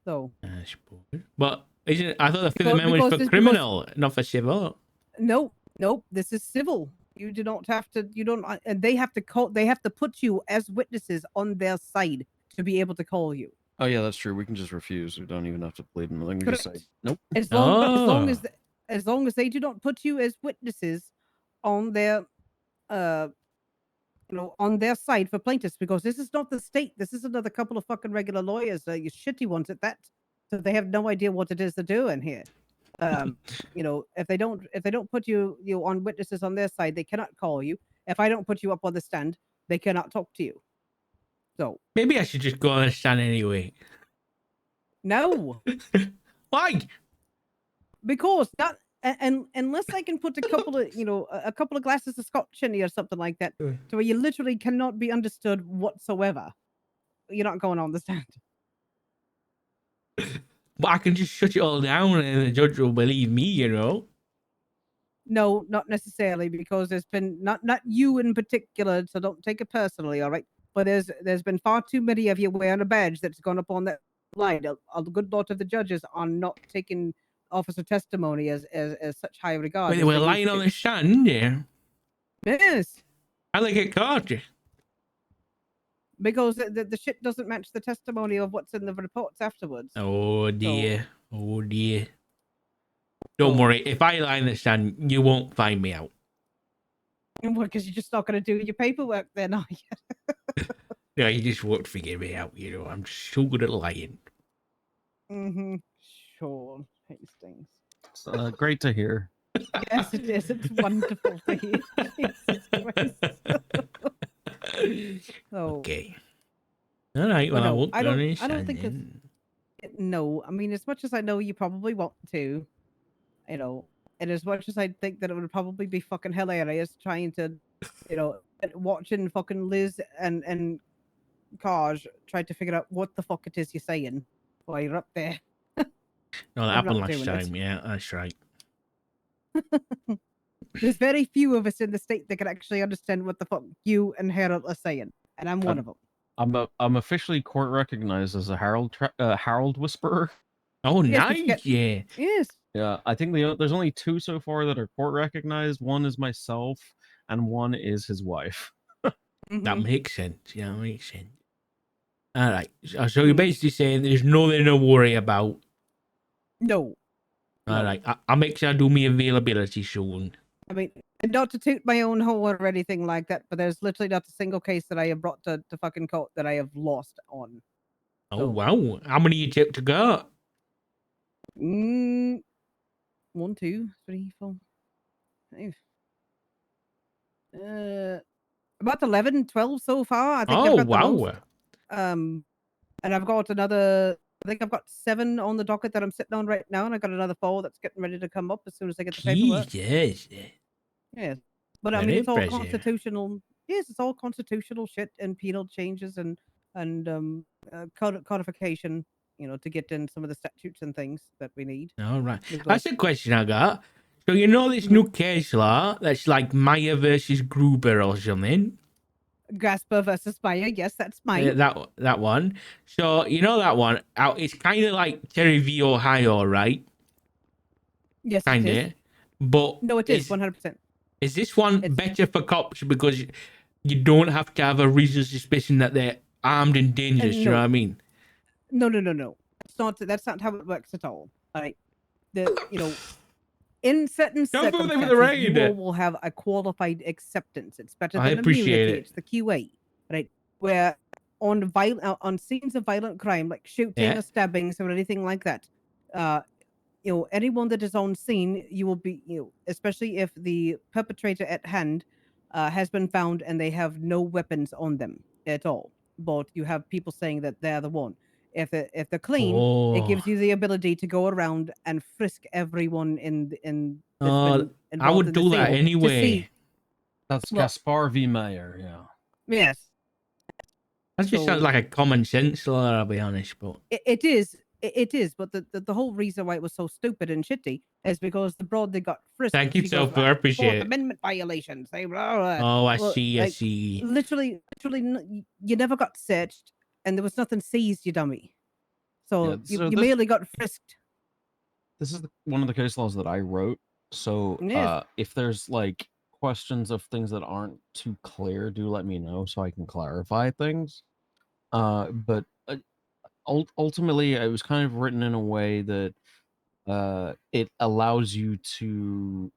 S6: So.
S1: I suppose. But isn't I thought the Fifth
S6: Because-
S1: Amendment was
S6: because
S1: for
S6: this-
S1: criminal, not for civil.
S6: Nope. This is civil. You do not have to. You don't. And they have to call. They have to put you as witnesses on their side to be able to call you.
S5: Oh yeah, that's true. We can just refuse. We don't even have to plead anything. We just say
S6: Correct.
S5: nope.
S6: As long
S1: Oh.
S6: as long as they do not put you as witnesses on their on their side for plaintiffs, because this is not the state. This is another couple of fucking regular lawyers, you shitty ones at that. So they have no idea what it is they're doing here. If they don't put you on witnesses on their side, they cannot call you. If I don't put you up on the stand, they cannot talk to you. So
S1: Maybe I should just go on the stand anyway.
S6: no,
S1: Why?
S6: because that and unless I can put a couple of a couple of glasses of scotch in you or something like that, to where you literally cannot be understood whatsoever, you're not going on the stand.
S1: But I can just shut it all down and the judge will believe me,
S6: No, not necessarily, because there's been not you in particular, so don't take it personally, all right? but there's been far too many of you wearing a badge that's gone up on that line. A good lot of the judges are not taking officer testimony as such high regard.
S1: Wait, they
S6: as
S1: were
S6: they
S1: lying
S6: used
S1: on
S6: to.
S1: the stand, yeah.
S6: Yes,
S1: How they get caught?
S6: because the shit doesn't match the testimony of what's in the reports afterwards.
S1: Oh dear. Oh dear.
S6: So-
S1: Don't worry. If I lie in the stand, you won't find me out.
S6: Because you're just not going to do your paperwork then, are you?
S1: No, you just won't figure me out. You know, I'm so good at lying.
S6: Mm-hmm. Sure, Hastings.
S5: It's, great to hear.
S6: Yes, it is. It's wonderful to hear. Jesus Christ. Oh,
S1: Okay. All right. Well,
S6: Well,
S1: I
S6: no,
S1: won't
S6: I
S1: go on
S6: don't-
S1: any
S6: I don't
S1: stand
S6: think it's-
S1: then.
S6: no, I mean, as much as I know you probably want to, you know, and as much as I think that it would probably be fucking hilarious trying to, you know, watching fucking Liz and Kaj try to figure out what the fuck it is you're saying while you're up there.
S1: No, that
S6: I'm
S1: happened
S6: not
S1: last
S6: doing it.
S1: time. Yeah, that's right.
S6: There's very few of us in the state that can actually understand what the fuck you and Harold are saying, and I'm one of them.
S5: I'm officially court recognized as a Harold whisperer.
S1: Oh,
S6: Yes, but
S1: nice.
S6: you get-
S1: Yeah.
S6: Yes.
S5: Yeah, I think there's only 2 so far that are court recognized. One is myself, and one is his wife.
S1: That
S6: Mhm.
S1: makes sense. Yeah, that makes sense. All right. So you're
S6: Mm.
S1: basically saying there's nothing to worry about.
S6: No.
S1: All
S6: No.
S1: right. I'll make sure I do my availability soon.
S6: I mean, not to toot my own horn or anything like that, but there's literally not a single case that I have brought to fucking court that I have lost on.
S1: Oh,
S6: So-
S1: wow. How many you took to go?
S6: 1, 2, 3, 4, 5. About 11, 12 so far. I think I've
S1: Oh,
S6: got the
S1: wow.
S6: most. And I've got another. I think I've got 7 on the docket that I'm sitting on right now, and I've got another 4 that's getting ready to come up as soon as I get the paperwork.
S1: Jesus.
S6: Yes, but I mean,
S1: Very
S6: it's all
S1: impressive.
S6: constitutional. Yes, it's all constitutional shit and penal changes and codification. You know, to get in some of the statutes and things that we need.
S1: All right.
S6: as well.
S1: That's a question I got. So you know this new case law that's like Maya versus Gruber or something?
S6: Grasper versus Meyer. Yes, that's mine.
S1: That one. So you know that one. It's kind of like Terry v. Ohio, right?
S6: Yes,
S1: Kind
S6: it is.
S1: of. But
S6: No, it is 100%.
S1: Is this one
S6: It's-
S1: better for cops because you don't have to have a reasonable suspicion that they're armed and dangerous? You know
S6: no.
S1: what I mean?
S6: No. That's not how it works at all. Like in certain
S1: Don't go there with
S6: circumstances,
S1: the raid.
S6: you will have a qualified acceptance. It's better
S1: I
S6: than
S1: appreciate
S6: immunity.
S1: it.
S6: It's the QA, right? Where on scenes of violent crime, like shooting
S1: Yeah.
S6: or stabbings or anything like that, anyone that is on scene, you will be, especially if the perpetrator at hand has been found and they have no weapons on them at all. But you have people saying that they're the one. If they're clean, it gives you the ability to go around and frisk everyone in that's been
S1: I
S6: involved
S1: would
S6: in the
S1: do that
S6: scene to
S1: anyway.
S6: see-
S5: That's
S6: Well-
S5: Gaspar v. Mayer, yeah.
S6: Yes,
S1: That just sounds
S6: So-
S1: like a common sense law, I'll be honest. But
S6: it is. It is, but the whole reason why it was so stupid and shitty is because the broad they got frisked.
S1: thank you,
S6: she goes,
S1: Sophie. I
S6: "Ah,
S1: appreciate
S6: Fourth
S1: it.
S6: Amendment violations. They blah, blah."
S1: Oh, I
S6: Well,
S1: see. I
S6: like,
S1: see.
S6: Literally, you never got searched, and there was nothing seized, you dummy. So
S5: Yeah,
S6: you,
S5: so
S6: you
S5: this-
S6: merely got frisked.
S5: This is one of the case laws that I wrote. So
S6: Yes.
S5: if there's like questions of things that aren't too clear, do let me know so I can clarify things. But ultimately, it was kind of written in a way that it allows you to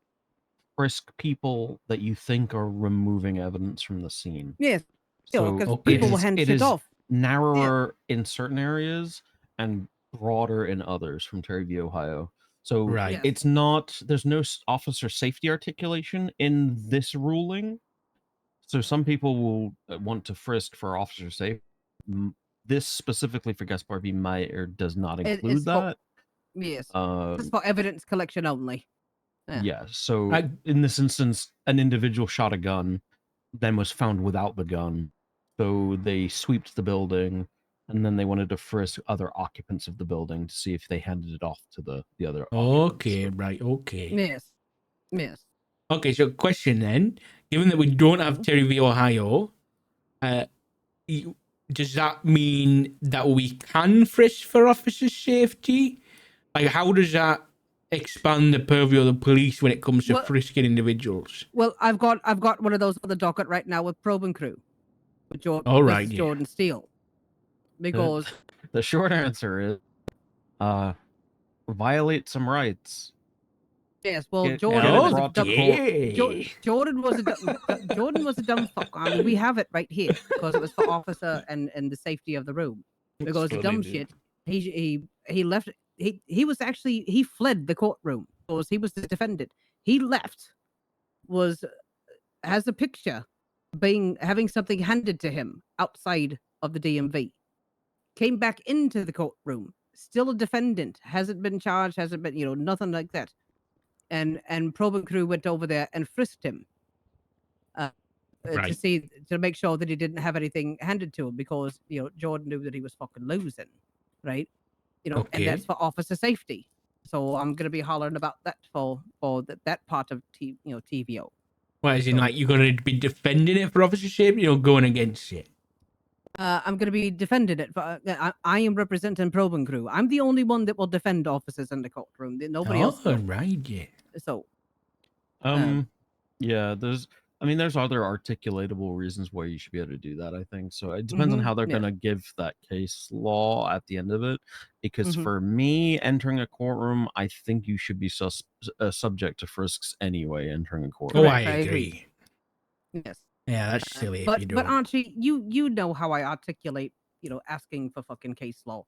S5: frisk people that you think are removing evidence from the scene.
S6: Yes,
S5: So
S6: because
S1: okay.
S6: people will
S5: is-
S6: hand
S5: it
S6: shit
S5: is
S6: off.
S5: narrower in certain areas and broader in others from Terry v. Ohio. So
S1: Right.
S6: Yes.
S5: it's not, there's no officer safety articulation in this ruling. So some people will want to frisk for officer safety. This specifically for Gaspar v. Meyer does not include
S6: it's for-
S5: that.
S6: Yes,
S5: Um,
S6: it's for evidence collection only. Yeah.
S5: yeah. So
S1: I-
S5: in this instance, an individual shot a gun, then was found without the gun. So they sweeped the building, and then they wanted to frisk other occupants of the building to see if they handed it off to the other. occupants.
S1: Okay, right. Okay.
S6: Yes.
S1: Okay, so question then. Given that we don't have Terry v. Ohio, does that mean that we can frisk for officer safety? Like, how does that expand the purview of the police when it comes to
S8: Well-
S1: frisking individuals?
S8: Well, I've got one of those on the docket right now with Probe and Crew. With
S1: All right,
S8: versus
S1: yeah.
S8: Jordan Steele. Because
S5: The short answer is, violate some rights.
S8: yes, well,
S5: Get-
S8: Jordan
S5: get it
S8: was a
S5: brought to
S8: dumb,
S5: court.
S8: Jordan was a Jordan was a dumb fuck. I mean, we have it right here because it was for officer and the safety of the room. Because the dumb shit, he left. He was actually he fled the courtroom because he was the defendant. He left, has a picture having something handed to him outside of the DMV. Came back into the courtroom, still a defendant, hasn't been charged, hasn't been nothing like that. And Probe and Crew went over there and frisked him
S1: Right.
S8: to make sure that he didn't have anything handed to him because Jordan knew that he was fucking losing, right? And
S1: Okay.
S8: that's for officer safety. So I'm gonna be hollering about that for that part of TVO.
S1: Well, as in, like, you're going to be defending it for officer safety or going against it?
S8: I'm going to be defending it. I am representing Probe and Crew. I'm the only one that will defend officers in the courtroom. Nobody else.
S1: Oh,
S8: will.
S1: right, yeah.
S8: So
S5: Yeah, there's other articulatable reasons why you should be able to do that, I think. So it depends on
S8: Mhm,
S5: how they're
S8: yeah.
S5: going to give that case law at the end of it. Because
S8: Mhm.
S5: for me, entering a courtroom, I think you should be subject to frisks anyway, entering a
S1: Oh,
S5: courtroom.
S1: I
S8: Correct, I agree.
S1: agree.
S8: yes.
S1: Yeah, that's silly if you
S8: But
S1: don't.
S8: Archie, you know how I articulate, asking for fucking case law.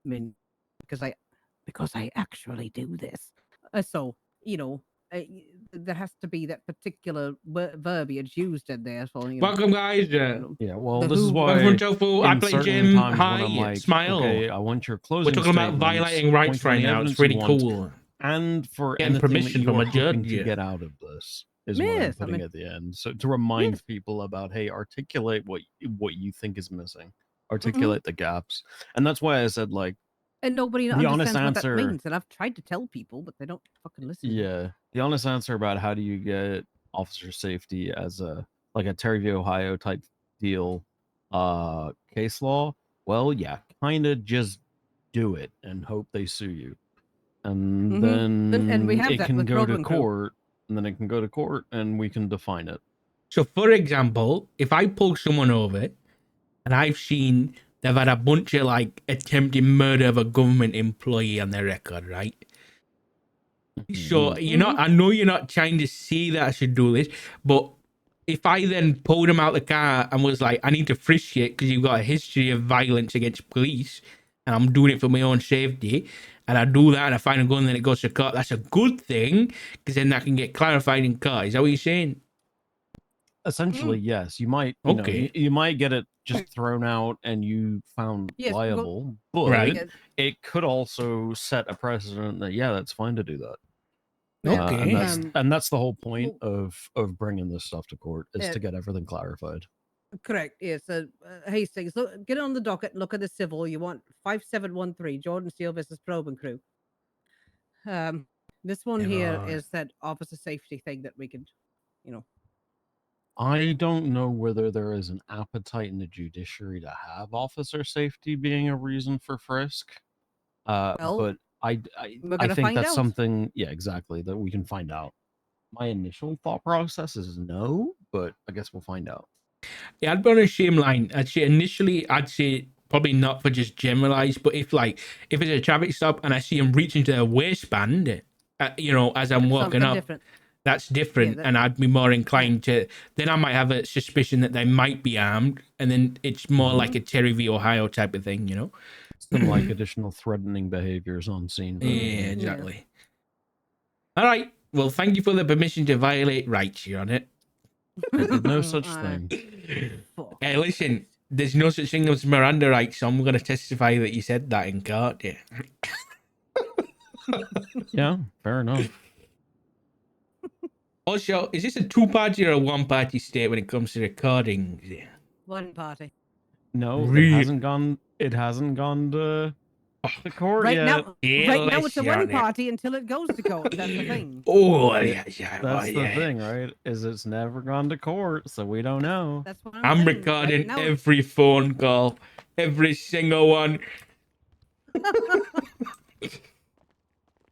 S8: I mean, because I actually do this. So there has to be that particular verbiage used in there for
S1: Welcome, guys.
S5: Yeah, well,
S8: The
S5: this is
S8: who-
S5: why
S1: Welcome, Tofu. I
S5: in
S1: play
S5: certain
S1: Jim.
S5: times when
S1: Hi,
S5: I'm like,
S1: Smile.
S5: okay, I want your
S1: We're
S5: closing
S1: talking about
S5: statements,
S1: violating rights
S5: point to
S1: right
S5: any
S1: now.
S5: evidence
S1: It's
S5: you
S1: really
S5: want,
S1: cool.
S5: and for
S1: Getting
S5: anything that
S1: permission
S5: you
S1: from
S5: are
S1: a
S5: hoping
S1: judge.
S5: to get out of this is what I'm
S8: Yes, I
S5: putting
S8: mean-
S5: at the end. So to remind people about, hey, articulate what you think is missing, articulate the gaps, and that's why I said like,
S8: and nobody
S5: The honest
S8: understands what that
S5: answer-
S8: means. And I've tried to tell people, but they don't fucking listen.
S5: yeah, the honest answer about how do you get officer safety as a Terry v. Ohio type deal, case law. Well, yeah, kind of just do it and hope they sue you, and
S8: Mhm.
S5: then
S8: And we have
S5: it
S8: that
S5: can
S8: with
S5: go
S8: Probe
S5: to
S8: and Crew.
S5: court, and then it can go to court, and we can define it.
S1: So, for example, if I pull someone over and I've seen they've had a bunch of like attempted murder of a government employee on their record, right? So you're not. I know you're not trying to say that I should do this, but if I then pulled him out the car and was like, "I need to frisk you because you've got a history of violence against police, and I'm doing it for my own safety," and I do that and I find a gun, and then it goes to court. That's a good thing because then that can get clarified in court. Is that what you're saying?
S5: Essentially, yes. You might, you know,
S1: Okay.
S5: you might get it just thrown out and you found
S8: Yes,
S5: liable, but
S1: Right.
S5: it could also set a precedent that that's fine to do that.
S8: Yeah,
S1: Okay.
S5: And that's the whole point of bringing this stuff to court is
S8: Yeah.
S5: to get everything clarified.
S8: Correct. Yes. Hastings, get on the docket. Look at the civil. You want 5713 Jordan Steele versus Probe and Crew. This one here
S1: Right.
S8: is that officer safety thing that we could,
S5: I don't know whether there is an appetite in the judiciary to have officer safety being a reason for frisk.
S8: Well,
S5: But I
S8: we're
S5: I
S8: gonna
S5: think
S8: find
S5: that's
S8: out.
S5: something, exactly, that we can find out. My initial thought process is no, but I guess we'll find out.
S1: Yeah, I'd be on a shame line. I'd say probably not for just generalized, but if it's a traffic stop and I see him reaching to their waistband, as I'm walking
S8: something
S1: up,
S8: different.
S1: that's different,
S8: that-
S1: and I'd be more inclined to. Then I might have a suspicion that they might be armed, and then it's more like a Terry v. Ohio type of thing,
S5: Some like additional threatening behaviors on scene.
S1: Yeah, exactly. All right. Well, thank you for the permission to violate rights, Your Honor.
S5: I did no such
S8: Uh,
S5: thing.
S8: fuck.
S1: Hey, listen, there's no such thing as Miranda rights, so I'm going to testify that you said that in court. Yeah.
S5: Yeah, fair enough.
S1: Also, is this a two-party or a one-party state when it comes to recordings?
S8: One party.
S5: No,
S1: Really?
S5: it hasn't gone to The court,
S8: Right
S5: yeah.
S8: now, right now it's a one
S1: Delicious.
S8: party until it goes to court. That's the thing.
S1: Oh,
S5: Yeah,
S1: yeah.
S5: That's
S1: oh,
S5: the
S1: yeah.
S5: thing, right? Is it's never gone to court, so we don't know.
S8: That's what
S1: I'm
S8: saying.
S1: recording
S8: Right now,
S1: every phone call, every single one.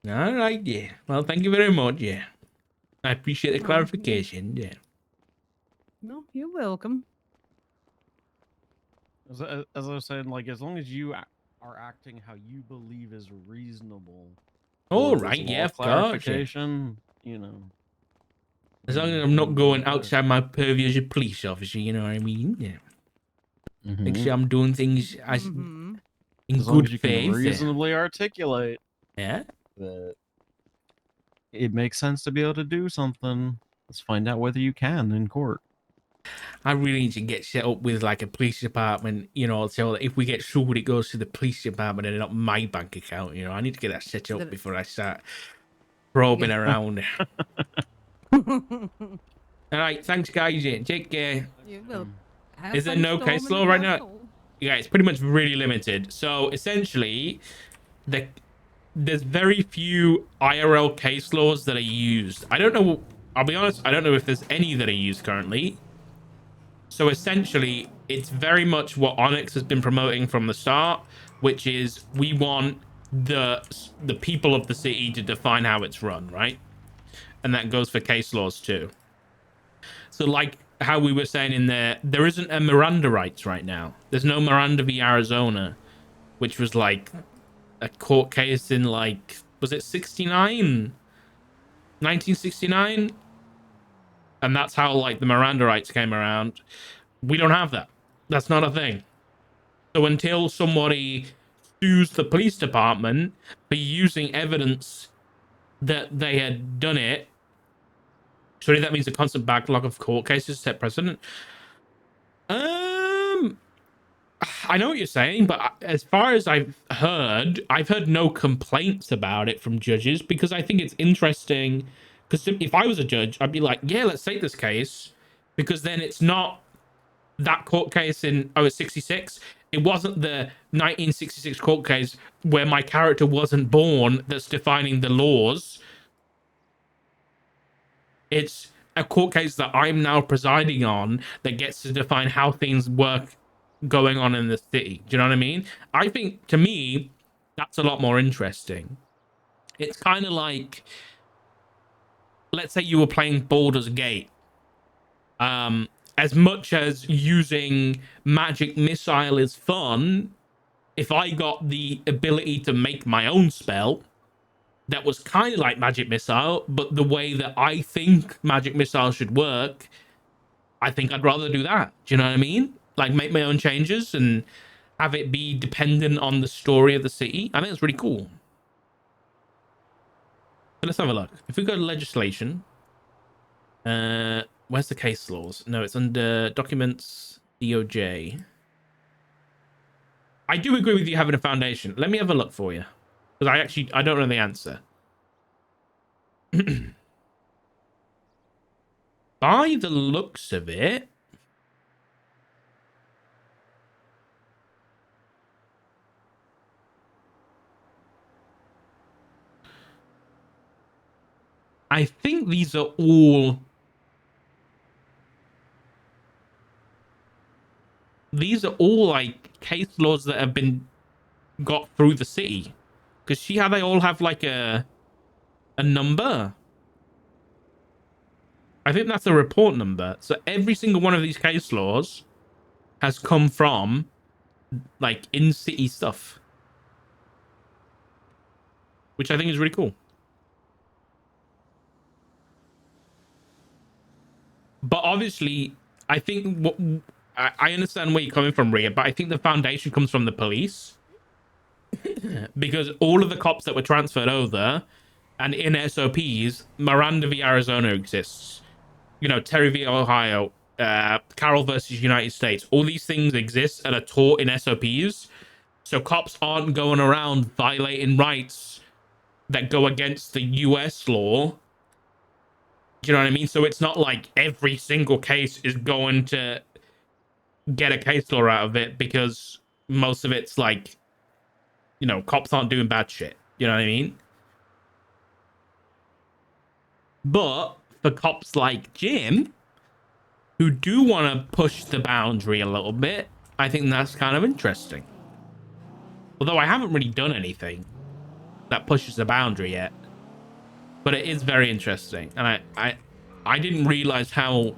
S1: All right, yeah. Well, thank you very much, yeah. I appreciate the
S8: Oh,
S1: clarification, yeah.
S8: No, you're welcome.
S5: As I was saying, like, as long as you are acting how you believe is reasonable.
S1: All
S5: towards
S1: right,
S5: this
S1: yeah,
S5: law
S1: of course. Yeah.
S5: clarification, you know.
S1: As long as
S5: then-
S1: I'm not
S5: then
S1: going
S5: go ahead.
S1: outside my purview as a police officer, you know what I mean? Yeah. Make
S5: Mhm.
S1: sure I'm doing things as
S8: Mhm.
S1: in
S5: As long
S1: good
S5: as you can
S1: faith.
S5: reasonably articulate
S1: Yeah.
S5: that it makes sense to be able to do something. Let's find out whether you can in court.
S1: I really need to get set up with like a police department, you know, so that if we get sued, it goes to the police department and not my bank account, you know. I need to get that set up
S8: That-
S1: before I start probing around. All right, thanks, guys. Yeah, take care.
S8: You will. Have
S1: Is there
S8: fun
S1: no
S8: storming
S1: case
S8: the
S1: law right now?
S8: castle.
S1: Yeah, it's pretty much really limited. So essentially, there's very few IRL case laws that are used. I don't know. I'll be honest. I don't know if there's any that are used currently. So essentially, it's very much what ONX has been promoting from the start, which is we want the people of the city to define how it's run, right? And that goes for case laws too. So like how we were saying in there isn't a Miranda rights right now. There's no Miranda v. Arizona, which was like a court case in like, was it 1969? And that's how like the Miranda rights came around. We don't have that. That's not a thing. So until somebody sues the police department for using evidence that they had done it, surely that means a constant backlog of court cases set precedent. I know what you're saying, but as far as I've heard no complaints about it from judges, because I think it's interesting. Because if I was a judge, I'd be like, yeah, let's take this case, because then it's not that court case in 66. It wasn't the 1966 court case where my character wasn't born that's defining the laws. It's a court case that I'm now presiding on that gets to define how things work going on in the city. Do you know what I mean? I think, to me, that's a lot more interesting. It's kind of like, let's say you were playing Baldur's Gate. As much as using magic missile is fun, if I got the ability to make my own spell that was kind of like magic missile, but the way that I think magic missile should work, I think I'd rather do that. Do you know what I mean? Like make my own changes and have it be dependent on the story of the city. I think it's really cool. So let's have a look. If we go to legislation, where's the case laws? No, it's under documents, DOJ. I do agree with you having a foundation. Let me have a look for you, because I don't know the answer. By the looks of it, I think these are all like case laws that have been got through the city. Because see how they all have like a number? I think that's a report number. So every single one of these case laws has come from like in city stuff, which I think is really cool. But obviously, I think I understand where you're coming from, Rhea, but I think the foundation comes from the police. Because all of the cops that were transferred over and in SOPs, Miranda v. Arizona exists. You know, Terry v. Ohio, Carroll versus United States. All these things exist and are taught in SOPs. So cops aren't going around violating rights that go against the US law. Do you know what I mean? So it's not like every single case is going to get a case law out of it, because most of it's like you know, cops aren't doing bad shit. You know what I mean? But for cops like Jim, who do want to push the boundary a little bit, I think that's kind of interesting. Although I haven't really done anything that pushes the boundary yet. But it is very interesting. And I didn't realize how